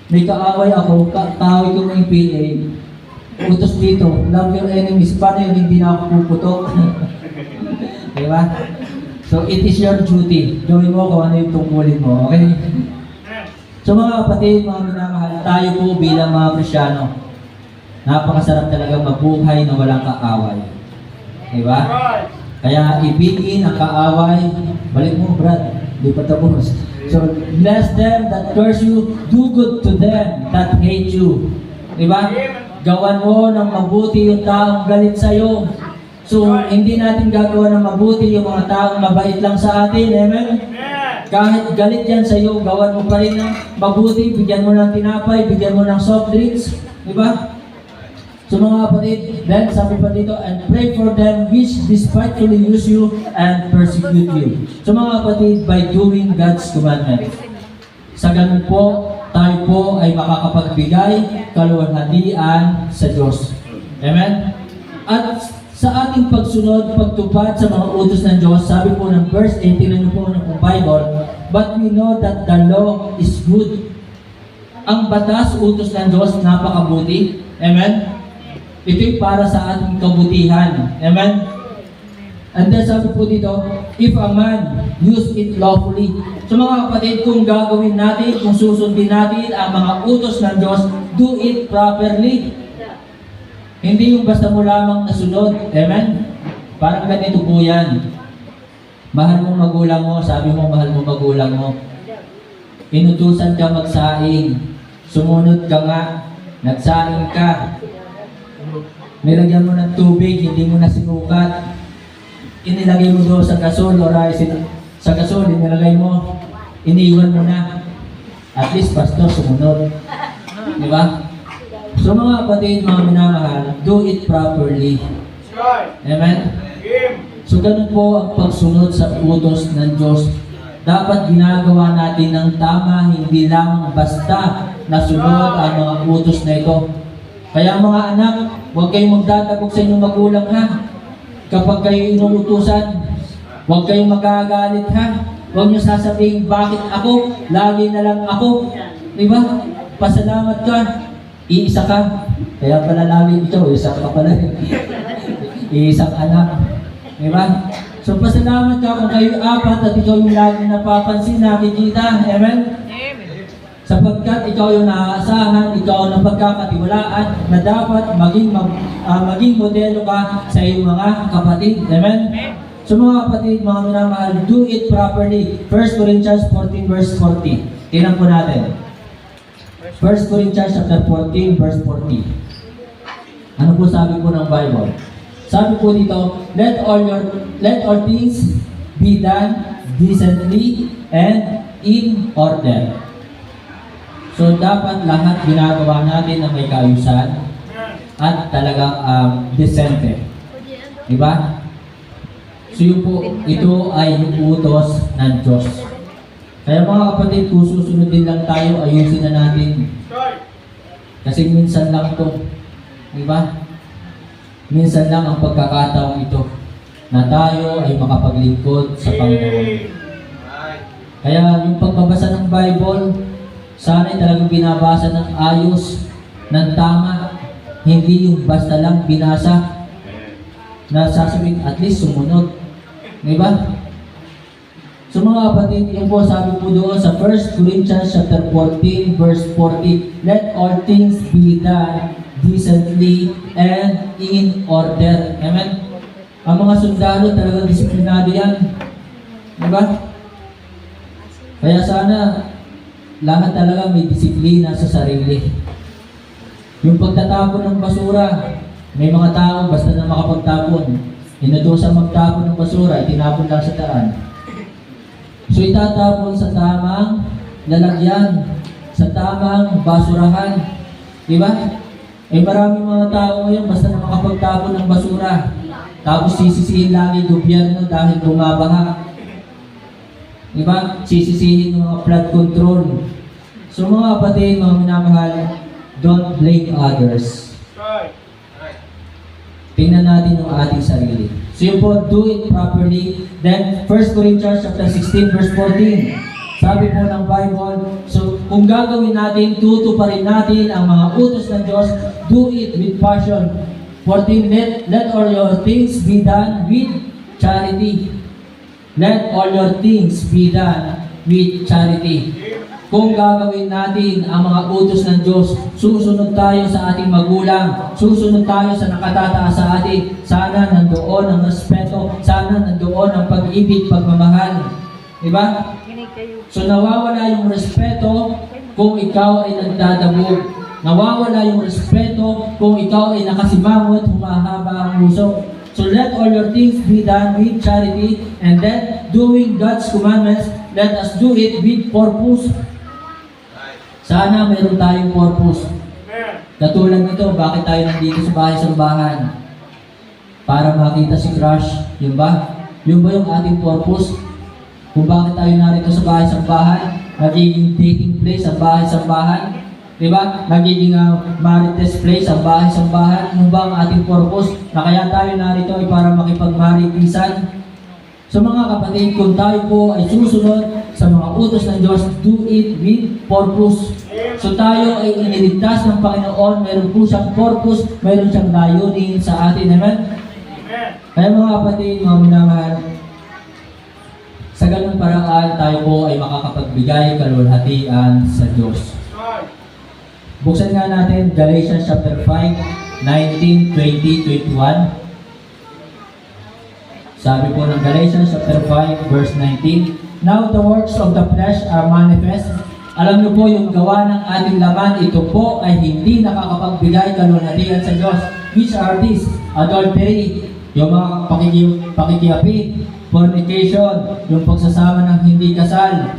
May kaaway ako, kaaway ko ng PA. Utos dito, love your enemies. Paano yung hindi na ako puputok? Diba? So it is your duty. Gawin mo kung ano yung tungkulin mo. Okay? So mga kapatid, mga minamahal, tayo po bilang mga Kristyano, napakasarap talagang mabuhay na walang kaaway. Diba? Kaya ibigin ang kaaway. Balik mo, Brad. Di pa tapos. So, bless them that curse you, do good to them that hate you. Diba? Gawan mo ng mabuti yung taong galit sa'yo. So, hindi natin gagawa ng mabuti yung mga taong mabait lang sa atin. Amen? Kahit galit yan sa iyo, gawan mo pa rin ng mabuti, bigyan mo ng tinapay, bigyan mo ng soft drinks, di ba? So mga kapatid, then sabi pa dito, and pray for them which despitefully use you and persecute you. So mga kapatid, by doing God's commandment, sa ganun po, tayo po ay makakapagbigay kaluwalhatian sa Diyos. Amen? At sa ating pagsunod, pagtupad sa mga utos ng Diyos, sabi po ng verse 18 ng po ng Bible, but we know that the law is good. Ang batas, utos ng Diyos, napakabuti. Amen? Ito'y para sa ating kabutihan. Amen? And then sabi po dito, if a man use it lawfully. So mga kapatid, kung gagawin natin, kung susundin natin ang mga utos ng Diyos, do it properly. Hindi yung basta mo lamang nasunod. Amen? Parang ganito po yan. Mahal mo magulang mo, sabi mo mahal mo magulang mo. Inutusan ka magsaing. Sumunod ka nga. Nagsaing ka. Nilagyan mo ng tubig, hindi mo na sinukat. inilagay mo doon sa gasol o sa gasol, inilagay mo, iniwan mo na. At least, pastor, sumunod. Di ba? So mga kapatid, mga minamahal, do it properly. Amen? So ganun po ang pagsunod sa utos ng Diyos. Dapat ginagawa natin ng tama, hindi lang basta nasunod ang mga utos na ito. Kaya mga anak, huwag kayong magdadabog sa inyong magulang ha. Kapag kayo inuutusan, huwag kayong magagalit ha. Huwag niyo sasabihin, bakit ako? Lagi na lang ako. Di ba? Pasalamat ka. Iisa ka. Kaya pala lagi ikaw, isa ka pala. Iisang anak. Di ba? So pasalamat ka kung kayo apat at ikaw yung lagi napapansin, nakikita. Amen? Sapagkat ikaw yung naaasahan, ikaw ang napagkakatiwalaan na dapat maging modelo ka sa iyong mga kapatid. Amen? So mga kapatid, mga minamahal, do it properly. 1 Corinthians 14 verse 40. Tingnan po natin. 1 Corinthians chapter 14 verse 40. Ano po sabi po ng Bible? Sabi po dito, let all things be done decently and in order. So dapat lahat ginagawa natin na may kaayusan at talagang decente. Diba? So yun po, ito ay yung utos ng Diyos. Kaya mga kapatid, kung susunodin lang tayo, ayusin na natin. Kasi minsan lang ito. Diba? Minsan lang ang pagkakataong ito na tayo ay makapaglingkod sa Panginoon. Kaya yung pagbabasa ng Bible, sana'y talagang binabasa ng ayos, ng tama, hindi yung basta lang binasa na sasabihin at least sumunod. Diba? So mga kapatid, yung po sabi po doon sa 1 Corinthians chapter 14 verse 40, let all things be done decently and in order. Amen? Ang mga sundalo talagang disiplinado yan. Diba? Kaya sana lahat talaga may disiplina sa sarili. Yung pagtatapon ng basura, may mga tao basta na makapagtapon. Inutusan magtapon ng basura, itinapon lang sa daan. So itatapon sa tamang lalagyan, sa tamang basurahan. Diba? Eh maraming mga tao ngayon basta na makapagtapon ng basura. Tapos sisisihin lagi gobyerno dahil bumabaha. Diba? Sisisihin ng mga flood control. So mga kapatid, mga minamahal, don't blame others. Tingnan natin yung ating sarili. So yun po, do it properly. Then, 1 Corinthians chapter 16 verse 14. Sabi po ng Bible, so kung gagawin natin, tutuparin natin ang mga utos ng Diyos, do it with passion. 14, let all your things be done with charity. Let all your things be done with charity. Kung gagawin natin ang mga utos ng Diyos, susunod tayo sa ating magulang, susunod tayo sa nakatataas sa atin, sana nandoon ang respeto, sana nandoon ang pag-ibig, pagmamahal. Diba? So nawawala yung respeto kung ikaw ay nagdadabog. Nawawala yung respeto kung ikaw ay nakasimangot, humahaba ang puso. So let all your things be done with charity, and then doing God's commandments, let us do it with purpose. Sana mayroon tayong purpose. Katulad nito, bakit tayo nandito sa bahay-sambahan? Para makita si Crush, yun ba? Yun ba yung ating purpose? Kung bakit tayo narito sa bahay-sambahan? Nagiging dating place ang bahay-sambahan? Diba? Nagiging marites place ang bahay-sambahan? Yun ba ang ating purpose? Na kaya tayo narito ay para makipagmaritisan? So mga kapatid, kung tayo po ay susunod sa mga utos ng Diyos, do it with purpose. So tayo ay iniligtas ng Panginoon, mayroon po siyang purpose, mayroon siyang layunin sa atin. Amen? Kaya mga kapatid, mga minamahal, sa ganung paraan tayo po ay makakapagbigay kaluwalhatian sa Diyos. Buksan nga natin Galatians chapter 5, 19, 20, 21. Sabi po ng Galatians chapter 5 verse 19, now the works of the flesh are manifest. Alam niyo po yung gawa ng ating laman, ito po ay hindi nakakapagbigay kaluwalhatian sa Diyos. Which are these? Adultery, yung mga pakikiapi, fornication, yung pagsasama ng hindi kasal,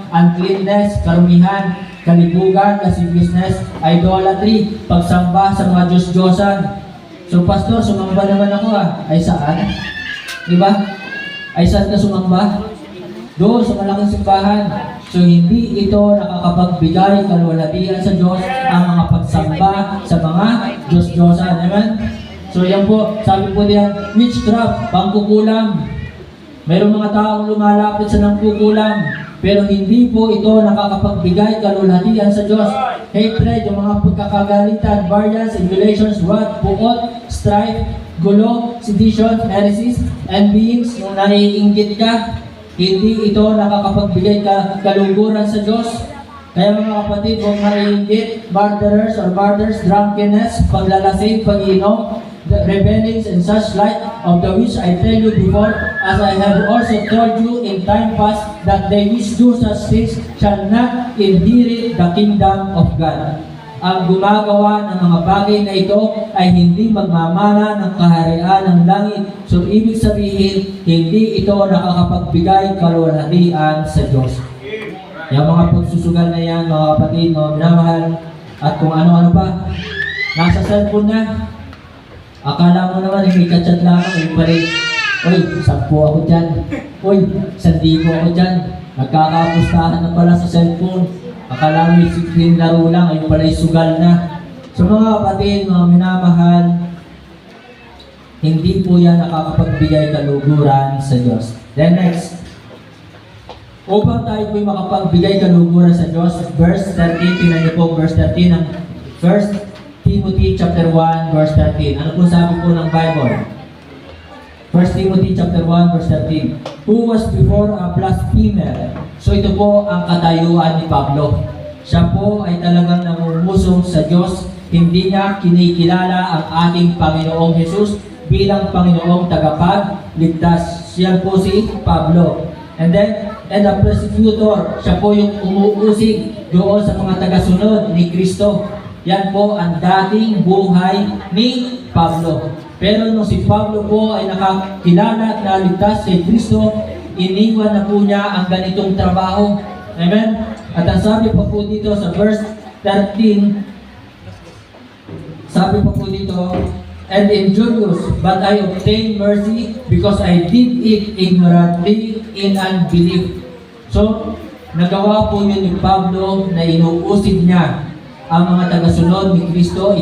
uncleanness, karumihan, kalibugan, lasciviousness, idolatry, pagsamba sa mga Diyos-Diyosan. So pastor, sumamba naman ako ay saan? Diba? Ay saan ka sumamba? Doon sa malaking simbahan. So hindi ito nakakapagbigay kalwalhatian sa Diyos ang mga pagsamba sa mga Diyos-Diyosan. Amen? So yan po, sabi po diyan, witchcraft, pangkukulam. Mayroong mga taong lumalapit sa nangkukulam, pero hindi po ito nakakapagbigay kalwalhatian sa Diyos. Hatred, yung mga pagkakagalitan, variance, emulations, wrath, buot, strife, gulo, sedition, heresies, envyings, yung naiinggit ka, hindi ito nakakapagbigay kaluguran sa Diyos. Kaya mga kapatid, huwag maiinggit, murderers or murders, drunkenness, paglalasing, pag-inom, rebellings and such like, of the which I tell you before, as I have also told you in time past, that they which do such things shall not inherit the kingdom of God. Ang gumagawa ng mga bagay na ito ay hindi magmamana ng kaharian ng langit. So ibig sabihin, hindi ito nakakapagbigay kalwalhatian sa Diyos. Yung mga pagsusugal na yan, mga kapatid, mga minamahal, at kung ano-ano pa, nasa cellphone na. Akala mo naman, may kachat lamang, ay pala, oy, 10 ako dyan. Oy, 1,000 ako dyan. Nagkakapustahan na pala sa cellphone. Akala mo yung laro lang, ay pala sugal na. So mga kapatid, mga minamahal, hindi po yan nakakapagbigay kaluguran sa Diyos. Then next, upang tayo po'y makapagbigay kaluguran sa Diyos, verse 13, tingnan niyo po, verse 13 ng 1 Timothy chapter 1, verse 13. Ano po sabi po ng Bible? 1 Timothy chapter 1, verse 13. Who was before a blasphemer. So ito po ang katayuan ni Pablo. Siya po ay talagang nangunguso sa Diyos. Hindi niya kinikilala ang ating Panginoong Jesus bilang Panginoong tagapagligtas. Siya po si Pablo. And a persecutor. Siya po yung umuusig doon sa mga tagasunod ni Kristo. Yan po ang dating buhay ni Pablo. Pero nung si Pablo po ay nakakilala at naligtas kay Kristo, iniwan na po niya ang ganitong trabaho. Amen? At ang sabi pa po dito sa verse 13, sabi pa po dito, and injurious, but I obtained mercy because I did it ignorantly in unbelief. So, nagawa po yun ni Pablo na inuusig niya ang mga tagasunod ni Kristo,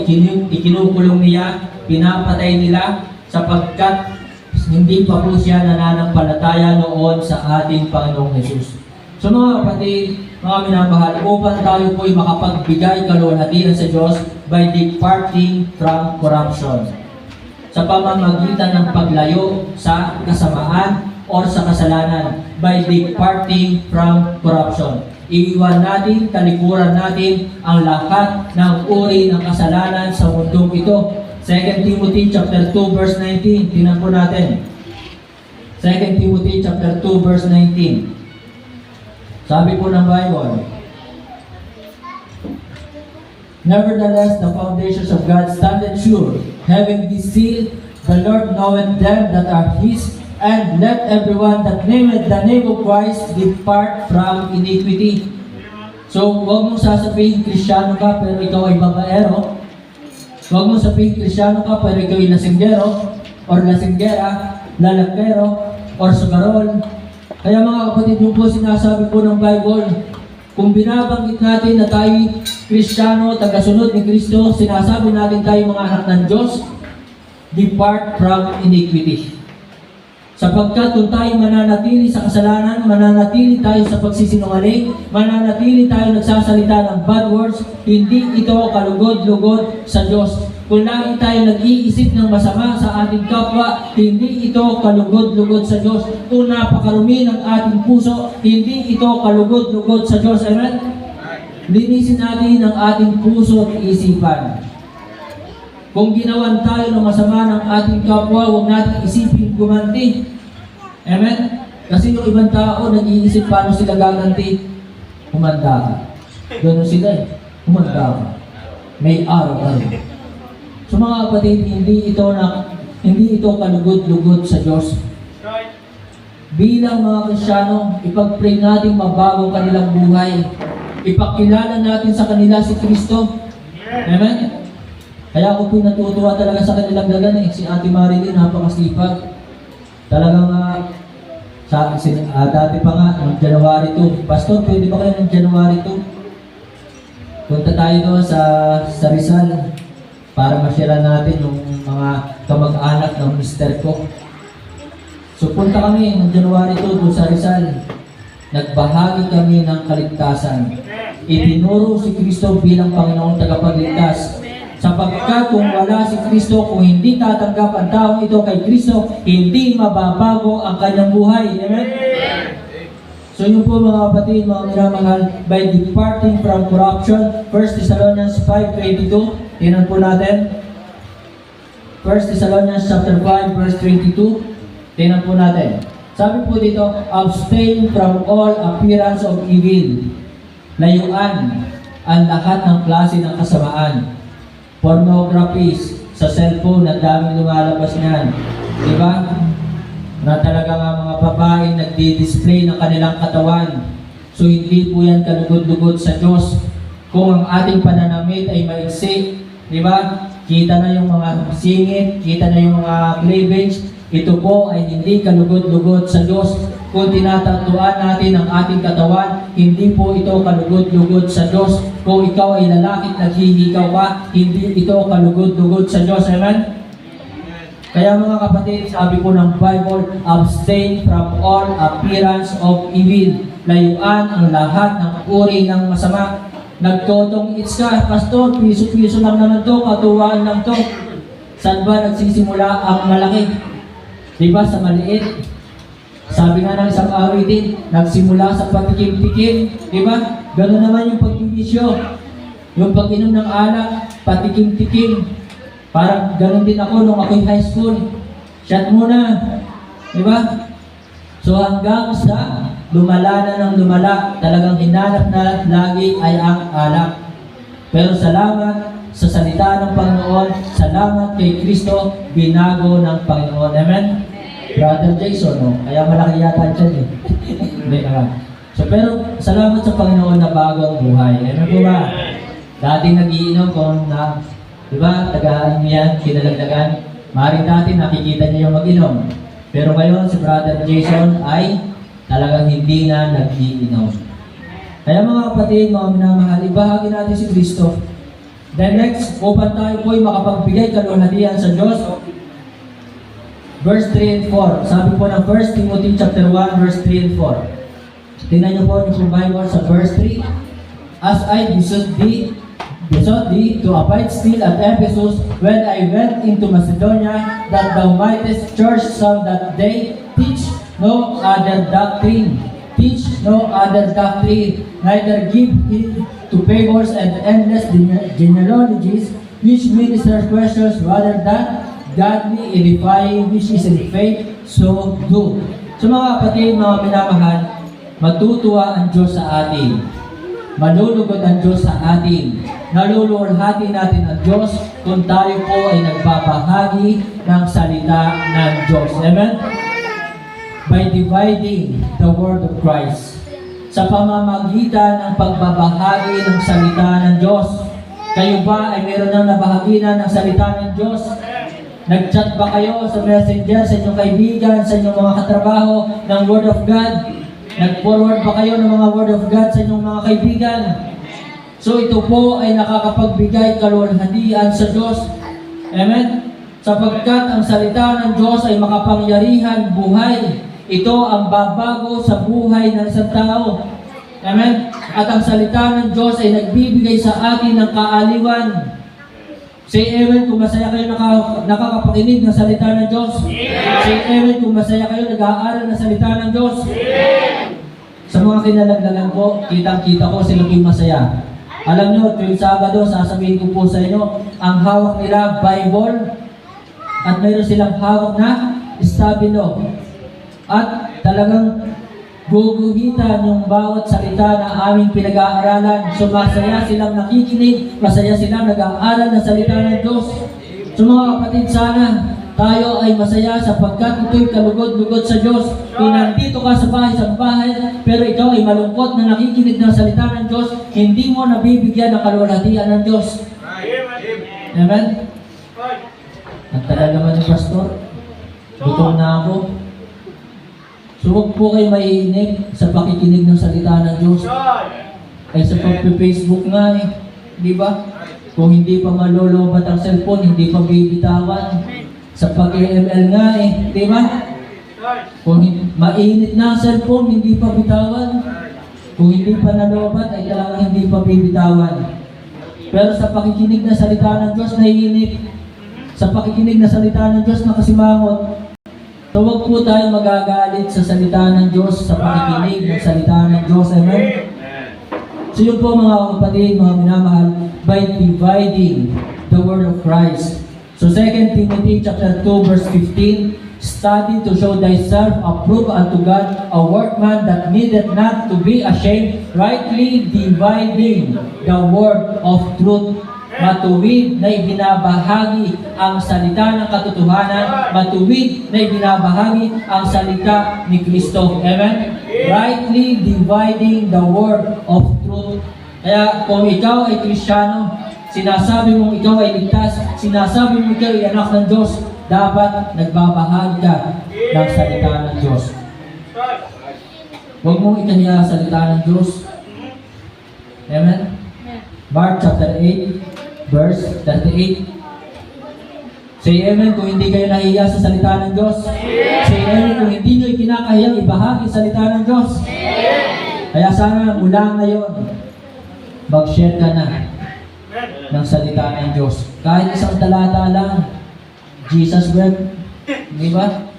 ikinukulong niya, pinapatay nila sapagkat hindi pa po siya nananampalataya noon sa ating Panginoong Jesus. So mga kapatid, mga minamahal, upang tayo po'y makapagbigay kalwalhatian sa Diyos by departing from corruption. Sa pamamagitan ng paglayo sa kasamaan or sa kasalanan, by departing from corruption. Iiwan natin, talikuran natin ang lahat ng uri ng kasalanan sa mundong ito. 2 Timothy chapter 2 verse 19. Tingnan po natin. 2 Timothy chapter 2 verse 19. Sabi po ng Bible, nevertheless, the foundations of God standeth sure, having this seal, the Lord knoweth them that are His, and let everyone that nameth the name of Christ depart from iniquity. So, huwag mong sasabihin Kristiyano ka pero ikaw ay babaero. Huwag mong sabihin Kristiyano ka pero ikaw ay lasinggero or lasinggera, lalakero or sugarol. Kaya mga kapatid, yung po sinasabi po ng Bible, kung binabanggit natin na tayo Kristiyano, tagasunod ni Kristo, sinasabi natin tayo mga anak ng Diyos, depart from iniquity. Sapagkat kung tayo mananatili sa kasalanan, mananatili tayo sa pagsisinungaling, mananatili tayo nagsasalita ng bad words, hindi ito kalugod-lugod sa Diyos. Kung lagi tayo nag-iisip ng masama sa ating kapwa, hindi ito kalugod-lugod sa Diyos. Kung napakarumi ng ating puso, hindi ito kalugod-lugod sa Diyos. Amen? Linisin natin ang ating puso at isipan. Kung ginawan tayo ng masama ng ating kapwa, huwag natin isipin gumanti. Amen? Kasi yung ibang tao, nag-iisip paano sila gaganti. Humanda ka. Ganun sila eh. Humanda ka. May araw-araw. So mga kapatid, hindi ito hindi ito kalugod-lugod sa Diyos. Bilang mga Kristyano, ipag-pray natin mabago kanilang buhay. Ipakilala natin sa kanila si Kristo. Amen? Kaya ako po natutuwa talaga sa kanilang dagan eh. Si Ate Marilyn, napakasipag. Talagang dati pa nga, noong January 2. Pastor, pwede ba kayo ng January 2? Punta tayo doon sa Rizal para masyara natin yung mga kamag-anak ng mister ko. So punta kami ng January 2 doon sa Rizal. Nagbahagi kami ng kaligtasan. Itinuro si Kristo bilang Panginoong tagapagligtas. Sapagkat kung wala si Kristo, kung hindi tatanggap ang taong ito kay Kristo, hindi mababago ang kanyang buhay. Amen? So yun po mga kapatid, mga minamahal, by departing from corruption, 1 Thessalonians 5:22, tingnan po natin. 1 Thessalonians chapter 5, verse 22, tingnan po natin. Sabi po dito, abstain from all appearance of evil. Layuan ang lahat ng klase ng kasamaan. Pornographies sa cellphone, ang daming lumalabas niyan. Diba? Na talaga nga mga babae nagdi-display ng kanilang katawan. So hindi po yan kalugod-lugod sa Diyos. Kung ang ating pananamit ay maiksi, diba? Kita na yung mga singit, kita na yung mga cleavage. Ito po ay hindi kalugod-lugod sa Diyos. Kung tinatatuan natin ang ating katawan, hindi po ito kalugod-lugod sa Diyos. Kung ikaw ay lalaki at naghihikaw ka, hindi ito kalugod-lugod sa Diyos. Amen? Kaya mga kapatid, sabi po ng Bible, abstain from all appearance of evil. Layuan ang lahat ng uri ng masama. Nagtotong it's ka, Pastor, piso-piso lang naman to, katuwaan lang to. Saan ba nagsisimula ang malaki? Diba sa maliit? Sabi nga ng isang awitin, nagsimula sa patikim-tikim. Diba? Gano'n naman yung pagbibisyo. Yung pag-inom ng alak, patikim-tikim. Parang gano'n din ako nung ako'y high school. Shot muna. Diba? So hanggang sa lumala na ng lumala, talagang hinanap na lagi ay ang alak. Pero salamat sa salita ng Panginoon, salamat kay Kristo, binago ng Panginoon. Amen? Brother Jason, no? Kaya malaki yata dyan eh. Hindi naman. So, pero salamat sa Panginoon na bago ang buhay. Amen po ba? Dating nag-iinom kung na, di ba, tagaan niya, kinalagdagan. Maring dati nakikita niya yung mag-inom. Pero ngayon, si Brother Jason ay talagang hindi na nag-iinom. Kaya mga kapatid, mga minamahal, ibahagi natin si Kristo. Then next, upang tayo po'y makapagbigay kaluwalhatian sa Diyos. Verse 3 and 4. Sabi po ng 1 Timothy chapter 1, verse 3 and 4. Tingnan niyo po yung Bible sa verse 3. As I besought thee to abide still at Ephesus when I went into Macedonia, that thou mightest charge some that they teach no other doctrine. Teach no other doctrine, neither give heed to favors and endless genealogies, which minister questions rather than godly edifying, which is in faith, so do. So mga kapatid, mga minamahal, matutuwa ang Diyos sa atin. Malulugod ang Diyos sa atin. Naluluwalhati natin ang Diyos kung tayo po ay nagbabahagi ng salita ng Diyos. Amen? By dividing the word of Christ. Sa pamamagitan ng pagbabahagi ng salita ng Diyos. Kayo ba ay meron nang nabahagi na ng salita ng Diyos? Nag-chat ba kayo sa messenger, sa inyong kaibigan, sa inyong mga katrabaho ng Word of God? Nag-forward ba kayo ng mga Word of God sa inyong mga kaibigan? So ito po ay nakakapagbigay kaluwalhatian sa Diyos. Amen? Sapagkat ang salita ng Diyos ay makapangyarihan buhay. Ito ang babago sa buhay ng isang tao. Amen? At ang salita ng Diyos ay nagbibigay sa atin ng kaaliwan. Say amen kung masaya kayo nakakapakinig ng salita ng Diyos. Amen. Say amen kung masaya kayo nag-aaral ng salita ng Diyos. Amen. Sa mga kinalaglagan ko, kitang-kita ko sila yung masaya. Alam nyo, tuwing Sabado, sasabihin ko po sa inyo, ang hawak nila, Bible, at mayroon silang hawak na stabilo. At talagang guguhitan yung bawat salita na aming pinag-aaralan. So masaya silang nakikinig, masaya silang nag-aaral ng salita ng Diyos. So mga kapatid, sana tayo ay masaya sapagkat ito'y kalugod-lugod sa Diyos. Kung nandito ka sa bahay, pero ikaw ay malungkot na nakikinig ng salita ng Diyos, hindi mo nabibigyan ng kaluwalhatian ng Diyos. Amen? Ang tagal naman ni Pastor. Gutom na ako. So huwag po kayo maiinip sa pakikinig ng salita ng Diyos. Ay sa pag-Facebook nga eh. Di ba? Kung hindi pa malolobat ang cellphone, hindi pa bibitawan. Sa pag-ML nga eh. Di ba? Kung mainit na ang cellphone, hindi pa bitawan. Kung hindi pa nalobat, ay talagang hindi pa bibitawan. Pero sa pakikinig ng salita ng Diyos, naiinip. Sa pakikinig ng salita ng Diyos, nakasimangot. So huwag po tayo magagalit sa salita ng Diyos, sa pakikinig ng salita ng Diyos. Amen? So yun po mga kapatid, mga minamahal, by dividing the word of Christ. So 2 Timothy chapter 2 verse 15, study to show thyself approved unto God, a workman that needeth not to be ashamed, rightly dividing the word of truth. Matuwid na ibinabahagi ang salita ng katotohanan, matuwid na ibinabahagi ang salita ni Kristo. Amen? Rightly dividing the word of truth. Kaya kung ikaw ay Kristiyano, sinasabi mong ikaw ay ligtas, sinasabi mong ikaw ay anak ng Diyos, dapat nagbabahagi ka ng salita ng Diyos. Huwag mong ikahiya ang salita ng Diyos. Amen? Mark chapter 8, verse 38. Say amen kung hindi kayo nahiya sa salita ng Diyos. Say amen kung hindi nyo ikinakahiyang ibahagi sa salita ng Diyos. Kaya sana mula ngayon, mag-share ka na ng salita ng Diyos. Kahit isang talata lang, Jesus wept. Di ba?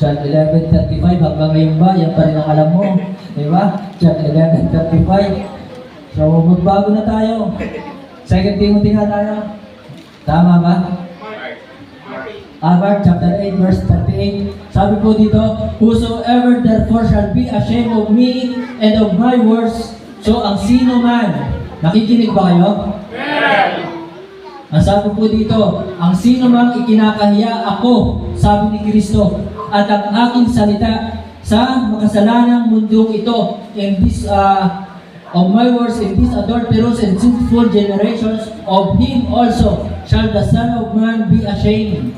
John 11:35, hanggang ngayon ba? Yan pa rin ang alam mo. Di ba? John 11:35. So, magbago na tayo. 2 Timothy nga tayo. Tama ba? Mark chapter 8 verse 38. Sabi po dito, whosoever therefore shall be ashamed of me and of my words, so ang sino man, nakikinig ba kayo? Ang sabi po dito, ang sino man ikinakahiya ako, sabi ni Kristo, at ang aking salita sa makasalanang mundong ito, in this of my words in these adulterous and sinful generations, of him also shall the Son of Man be ashamed.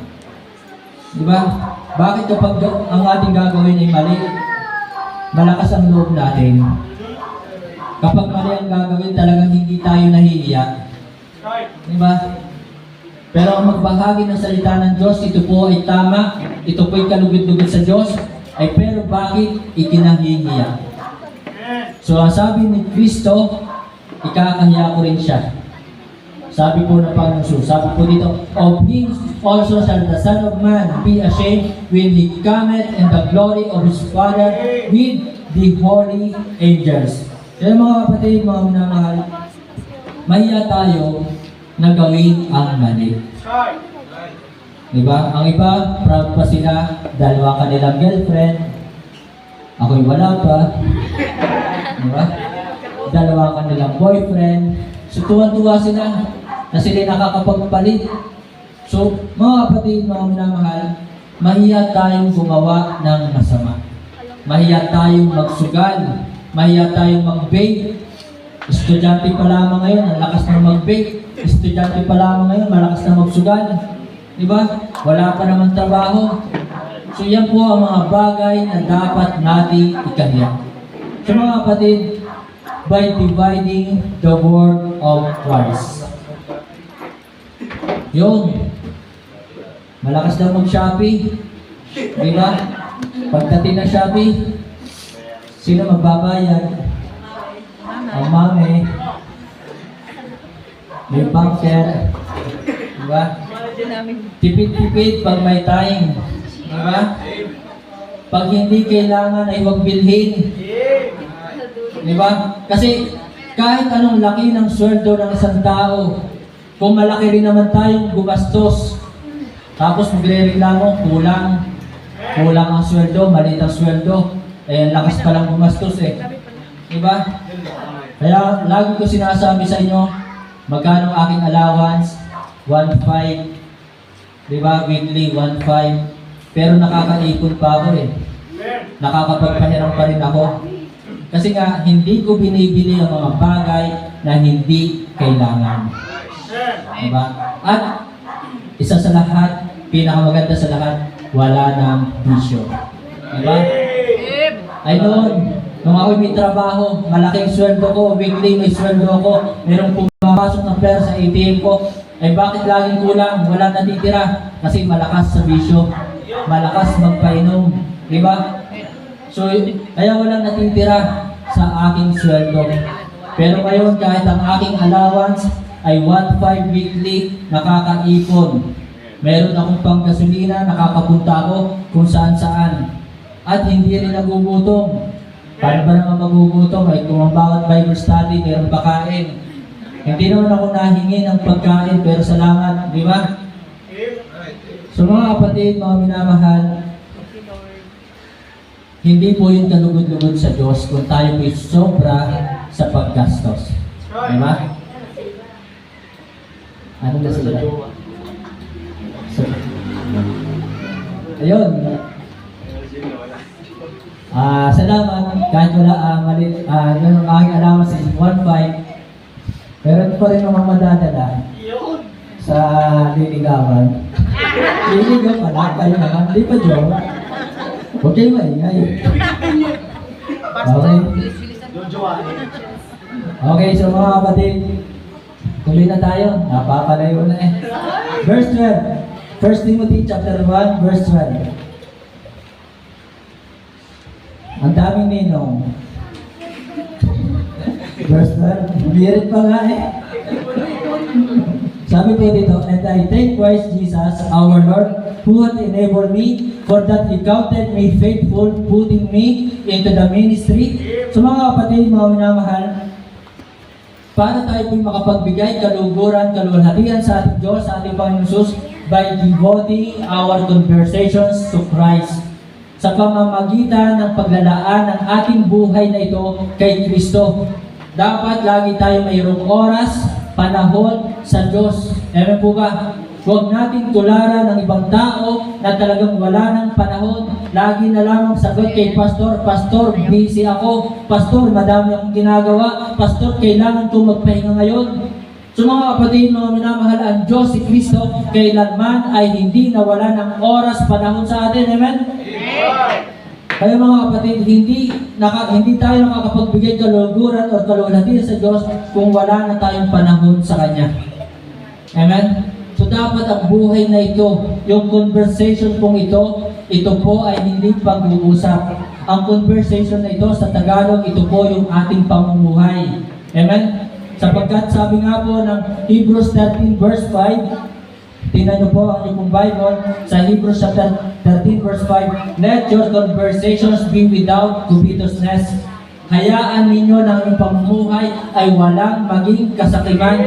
Diba? Bakit kapag ang ating gagawin ay mali, malakas ang loob natin? Kapag mali ang gagawin, talagang hindi tayo nahihiya. Diba? Pero ang magbahagi ng salita ng Diyos, ito po ay tama, ito po ay kalugod-lugod sa Diyos, ay pero bakit ikinahihiya? So, ang sabi ni Kristo, ikakahiya ko rin siya. Sabi po ng Panginoon, sabi po dito, of him also shall the Son of Man be ashamed when he cometh in the glory of his Father with the holy angels. Kaya mga kapatid, mga minamahal, mahiya tayo na gawin ang mali. Diba? Ang iba, proud pa sila, dalawa kanilang girlfriend, ako'y wala pa. Diba? Dalawa kanilang boyfriend. So, tuwan-tuwa sila na sila nakakapagpalit. So, mga kapatid, mga minamahal, mahiya tayong gumawa ng masama. Mahiya tayong magsugal. Mahiya tayong mag-bake. Estudyante pa lamang ngayon, ang lakas na mag-bake. Estudyante pa lamang ngayon, malakas na magsugal. Diba? Wala pa naman trabaho. So, yan po ang mga bagay na dapat nating ikahiya. So mga kapatid, by dividing the word of Christ. Yun. Malakas daw mag-Shopee. Di ba? Pagdating na Shopee, sino magbabayad? Ang mami. May banker. Di ba? Tipid-tipid pag may time. Di ba? Pag hindi kailangan ay huwag bilhin. Diba? Kasi kahit anong laki ng sweldo ng isang tao, kung malaki rin naman tayong gumastos, tapos magre-reklamo, kulang ang sweldo, maliit ang sweldo, eh lakas pa lang gumastos eh. Diba? Kaya lagi ko sinasabi sa inyo, magkano aking allowance? 1.5. Di ba? Weekly, 1.5. Pero nakakaipon pa ako eh. Nakakapagpahiram pa rin ako. Kasi nga, hindi ko binibili ang mga bagay na hindi kailangan. Diba? At isa sa lahat, pinakamaganda sa lahat, wala ng bisyo. Diba? Ay noon, nung ako may trabaho, malaking sweldo ko, weekly may sweldo ko, merong pumapasok ng pera sa ATM ko, ay bakit laging kulang? Wala natitira. Kasi malakas sa bisyo, malakas magpainom. Diba? So, kaya walang natitira sa aking sweldo. Pero ngayon, kahit ang aking allowance ay 1.5 weekly, nakakaipon. Meron akong panggasolina, nakakapunta ako kung saan-saan. At hindi rin nagugutom. Paano ba naman magugutom? Ay kung ang bawat Bible study, meron pakain. Hindi naman ako nahingi ng pagkain, pero salamat, di ba? So mga kapatid, mga minamahal, hindi po yung kalugod-lugod sa Diyos kung tayo po'y sobra sa paggastos. Di ba? Ano na sila? So, ayun. Salamat. Kahit wala mali, yung aking allowance is 1.5. Meron pa rin mga madadala sa liligawan. Liligaw pala, kayo naman. Di pa, Joe? Huwag kayo maingay. Okay. Okay, so mga kapatid, tuloy na tayo. Napapalayo na eh. Verse 12. 1 Timothy chapter 1, verse 12. Ang daming ninong. Verse 12. Birit pa nga eh. Sabi po dito, and I thank Christ Jesus, our Lord, who hath enabled me, for that He counted me faithful, putting me into the ministry. So mga kapatid, mga minamahal, para tayo po'y makapagbigay kaluguran, kaluwalhatian sa ating Diyos, sa ating Panginoon Jesus, by devoting our conversations to Christ. Sa pamamagitan ng paglalaan ng ating buhay na ito kay Kristo. Dapat lagi tayo mayroong oras, panahon sa Diyos. Amen po ba? Huwag nating tularan ng ibang tao na talagang wala ng panahon. Lagi na lamang sagot kay Pastor, Pastor, busy ako. Pastor, madami akong ginagawa. Pastor, kailangan ko magpahinga ngayon. So mga kapatid, mga minamahal, ang Diyos si Kristo, kailanman ay hindi nawala ng oras, panahon sa atin. Amen? Kaya mga kapatid, hindi tayo nakakapagbigay kaluguran o kaluwalhatian sa Diyos kung wala na tayong panahon sa Kanya. Amen? So dapat ang buhay na ito, yung conversation pong ito po ay hindi pag-uusap. Ang conversation na ito sa Tagalog, ito po yung ating pamumuhay. Amen? Sapagkat sabi nga po ng Hebrews 13 verse 5, tingnan niyo po ang inyong Bible, sa Hebrews chapter 13 verse 5, let your conversations be without covetousness. Hayaan ninyo na ang pamumuhay ay walang maging kasakiman.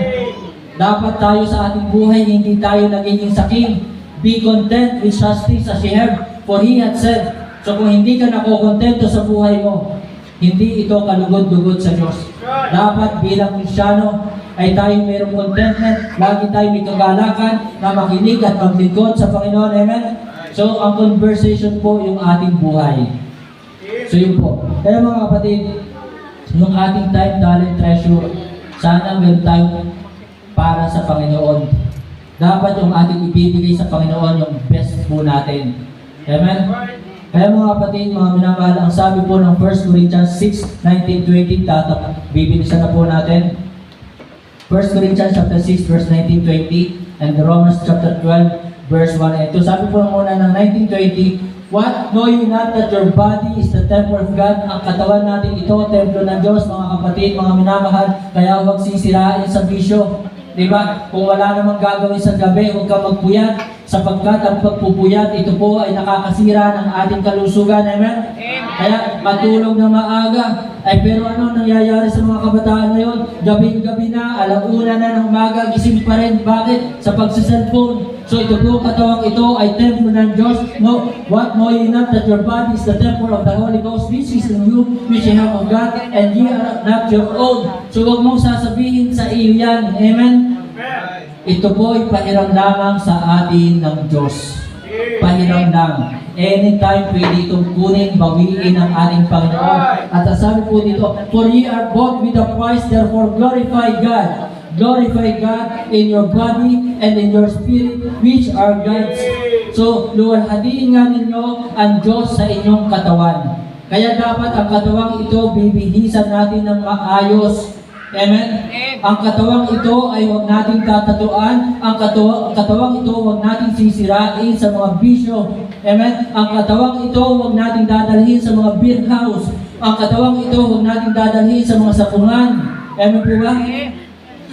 Dapat tayo sa ating buhay, hindi tayo nagiging sakim. Be content with such things as you have, for He had said. So kung hindi ka nakokontento sa buhay mo, hindi ito kalugod-lugod sa Diyos. Dapat bilang Kristyano ay tayo mayroong contentment, lagi tayo may kagalakan na makinig at maglingkod sa Panginoon. Amen? So ang conversation po yung ating buhay. So yun po. Kaya mga kapatid, yung ating time, talent, treasure, sana meron tayo para sa Panginoon. Dapat yung ating ibibigay sa Panginoon yung best po natin. Amen? Kaya mga kapatid, mga minamahal, ang sabi po ng 1 Corinthians 6:19-20, bibilisan na po natin. 1 Corinthians chapter 6, verse 19-20, and Romans chapter 12, verse 1 and 2. Sabi po muna ng 19-20, what? Know you not that your body is the temple of God? Ang katawan natin ito, templo ng Diyos, mga kapatid, mga minamahal, kaya huwag sisirain sa bisyo. Diba? Kung wala namang gagawin sa gabi, huwag ka magpuyat, sapagkat ang pagpupuyat, ito po ay nakakasira ng ating kalusugan. Amen? Kaya matulog na maaga. Ay pero ano nangyayari sa mga kabataan ngayon? Gabing-gabi na, alauna na ng umaga, gising pa rin. Bakit? Sa pagsa-cellphone. So ito po, katawang ito ay templo ng Diyos. No, what know ye not that your body is the temple of the Holy Ghost, which is in you, which ye have of God, and ye are not your own. So huwag mong sasabihin sa iyo yan. Amen? Ito po ay pahiram lamang sa atin ng Diyos. Pahiram lang. Anytime pwede itong kunin, bawiin ng ating Panginoon. At sabi po dito, for ye are bought with a price, therefore glorify God. Glorify God in your body and in your spirit, which are God's. So, luwalhatian nga ninyo ang Diyos sa inyong katawan. Kaya dapat ang katawang ito, bibihisan natin ng maayos. Amen? Ang katawang ito ay huwag nating tatatuan. Ang katawang ito huwag nating sisirain sa mga bisyo. Amen? Ang katawang ito huwag nating dadalhin sa mga beer house. Ang katawang ito huwag nating dadalhin sa mga sapungan. Amen po ba?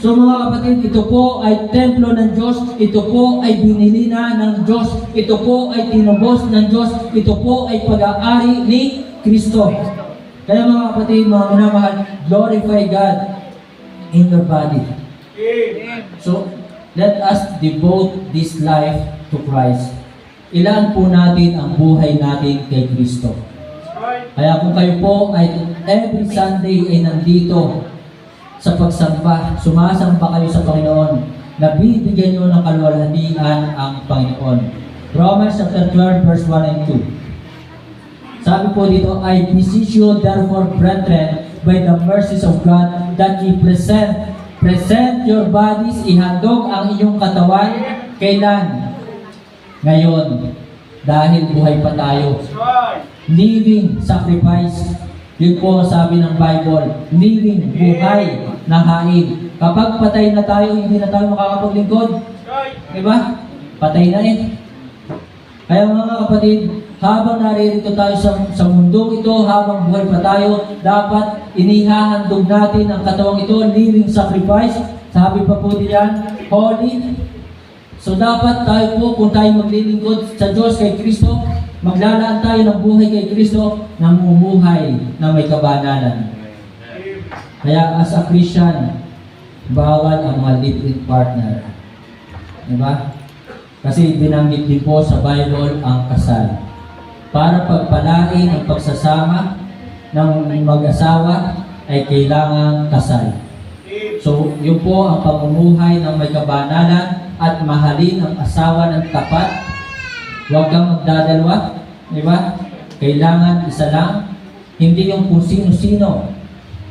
So mga kapatid, ito po ay templo ng Diyos. Ito po ay binili na ng Diyos. Ito po ay tinubos ng Diyos. Ito po ay pag-aari ni Kristo. Kaya mga kapatid, mga minamahal, glorify God in your body. So, let us devote this life to Christ. Ilaan po natin ang buhay natin kay Kristo. Kaya kung kayo po ay every Sunday ay nandito sa pagsamba, sumasamba kayo sa Panginoon, nabibigyan nyo ng kaluwalhatian ang Panginoon. Romans chapter 12 verse 1 and 2. Sabi po dito, I beseech you therefore, brethren, by the mercies of God, that ye present your bodies, ihandog ang inyong katawan, kailan? Ngayon, dahil buhay pa tayo. Living sacrifice. Yun po sabi ng Bible, living, buhay, na hain. Kapag patay na tayo, hindi na tayo makakapaglingkod. Diba? Patay na eh. Kaya mga kapatid, habang naririto tayo sa mundong ito, habang buhay pa tayo, dapat inihahandog natin ang katawang ito, living sacrifice. Sabi pa po diyan, holy. So dapat tayo po, kung tayo maglilingkod sa Diyos kay Kristo, maglalaan tayo ng buhay kay Kristo, namumuhay na may kabanalan. Kaya as a Christian, bawal ang mga live-in partner. Diba? Kasi binanggit din po sa Bible ang kasal. Para pagpalain ang pagsasama ng mag-asawa ay kailangan kasal. So, yun po ang pamumuhay ng may kabanalan at mahalin ang asawa ng tapat. Huwag kang magdadalwa. Diba? Kailangan isa lang. Hindi yung kung sino-sino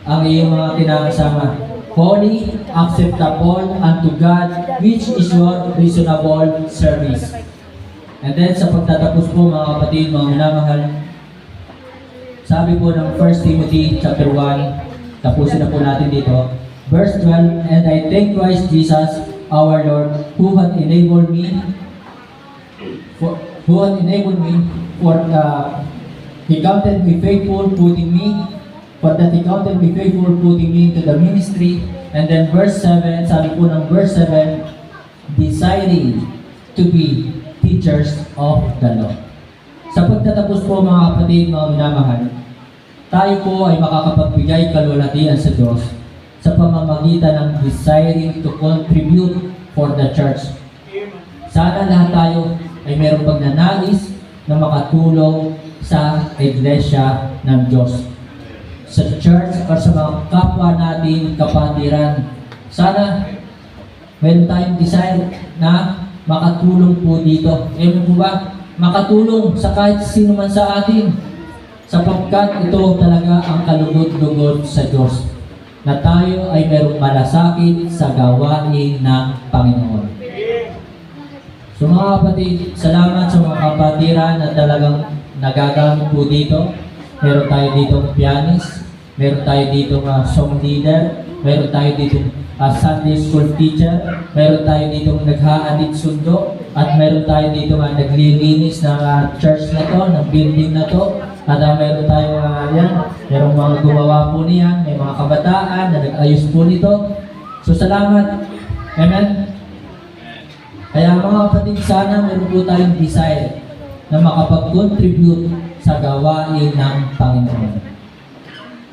ang iyong mga kinakasama. Holy, acceptable unto God, which is your reasonable service. And then sa pagtatapos po mga kapatid, mga minamahal, sabi po ng 1 Timothy chapter 1, tapusin na po natin dito, verse 12, and I thank Christ Jesus our Lord, who had enabled me for He counted me faithful, putting me into the ministry. And then verse 7, sabi po ng verse 7, deciding to be teachers of the law. Sa pagtatapos po mga kapatid, mga minamahal, tayo po ay makakapagbigay kaluwalhatian sa Diyos sa pamamagitan ng desiring to contribute for the church. Sana lahat tayo ay mayroong pagnanais na makatulong sa iglesia ng Diyos, sa church o sa mga kapwa natin kapatiran. Sana meron tayong desire na makatulong po dito. Ewan po ba? Makatulong sa kahit sino man sa atin, sapagkat ito talaga ang kalugod-lugod sa Diyos, na tayo ay merong malasakit sa gawain ng Panginoon. So mga kapatid, salamat sa mga kapatiran na talagang nagagamit po dito. Meron tayo ditong pianist, meron tayo ditong song leader, meron tayo ditong Sunday school teacher, meron tayo ditong naghahatid sundo, at meron tayo ditong naglilinis ng church na to, ng building na to, at meron tayo merong mga gumawa po niyan, may mga kabataan na nag-ayos po nito. So salamat. Amen. Kaya mga kapatid, sana meron po tayong desire na makapag-contribute sa gawain ng Panginoon.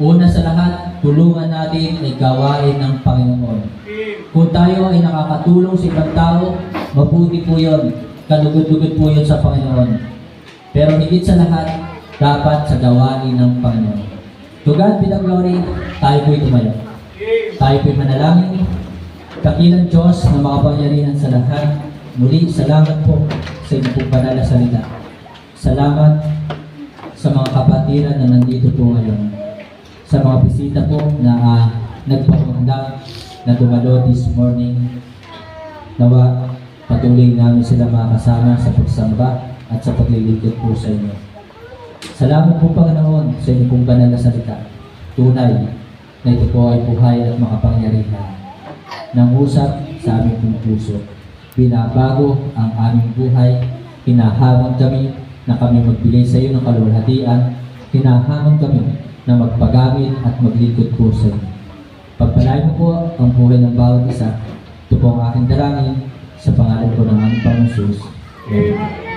Una sa lahat, tulungan natin ay gawain ng Panginoon. Kung tayo ay nakakatulong sa ibang tao, mabuti po yun. Kalugod-lugod po yun sa Panginoon. Pero higit sa lahat, dapat sa gawain ng Panginoon. To God be the glory, tayo po'y tumayo. Tayo po'y manalangin. Dakilang Diyos na makapangyarihan sa lahat, muli salamat po sa inyong pong banal na salita. Salamat sa mga kapatiran na nandito po ngayon. Sa mga bisita po na nagpapundang na dumalo this morning. Nawa patuloy namin sila makasama sa pagsamba at sa paglilingkod po sa inyo. Salamat po Panginoon sa inyong pong banal na salita. Tunay na ito po ay buhay at makapangyarihan. Nangusap sa aming pong puso. Binabago ang aming buhay. Hinahamon kami na kami magbigay sa iyo ng kaluwalhatian. Hinahamon kami na magpagamit at maglingkod po sa iyo. Pagpalain mo po ang buhay ng bawat isa. Ito po ang aking dalangin sa pangalan ko ng aming Panginoon Jesus. Amen.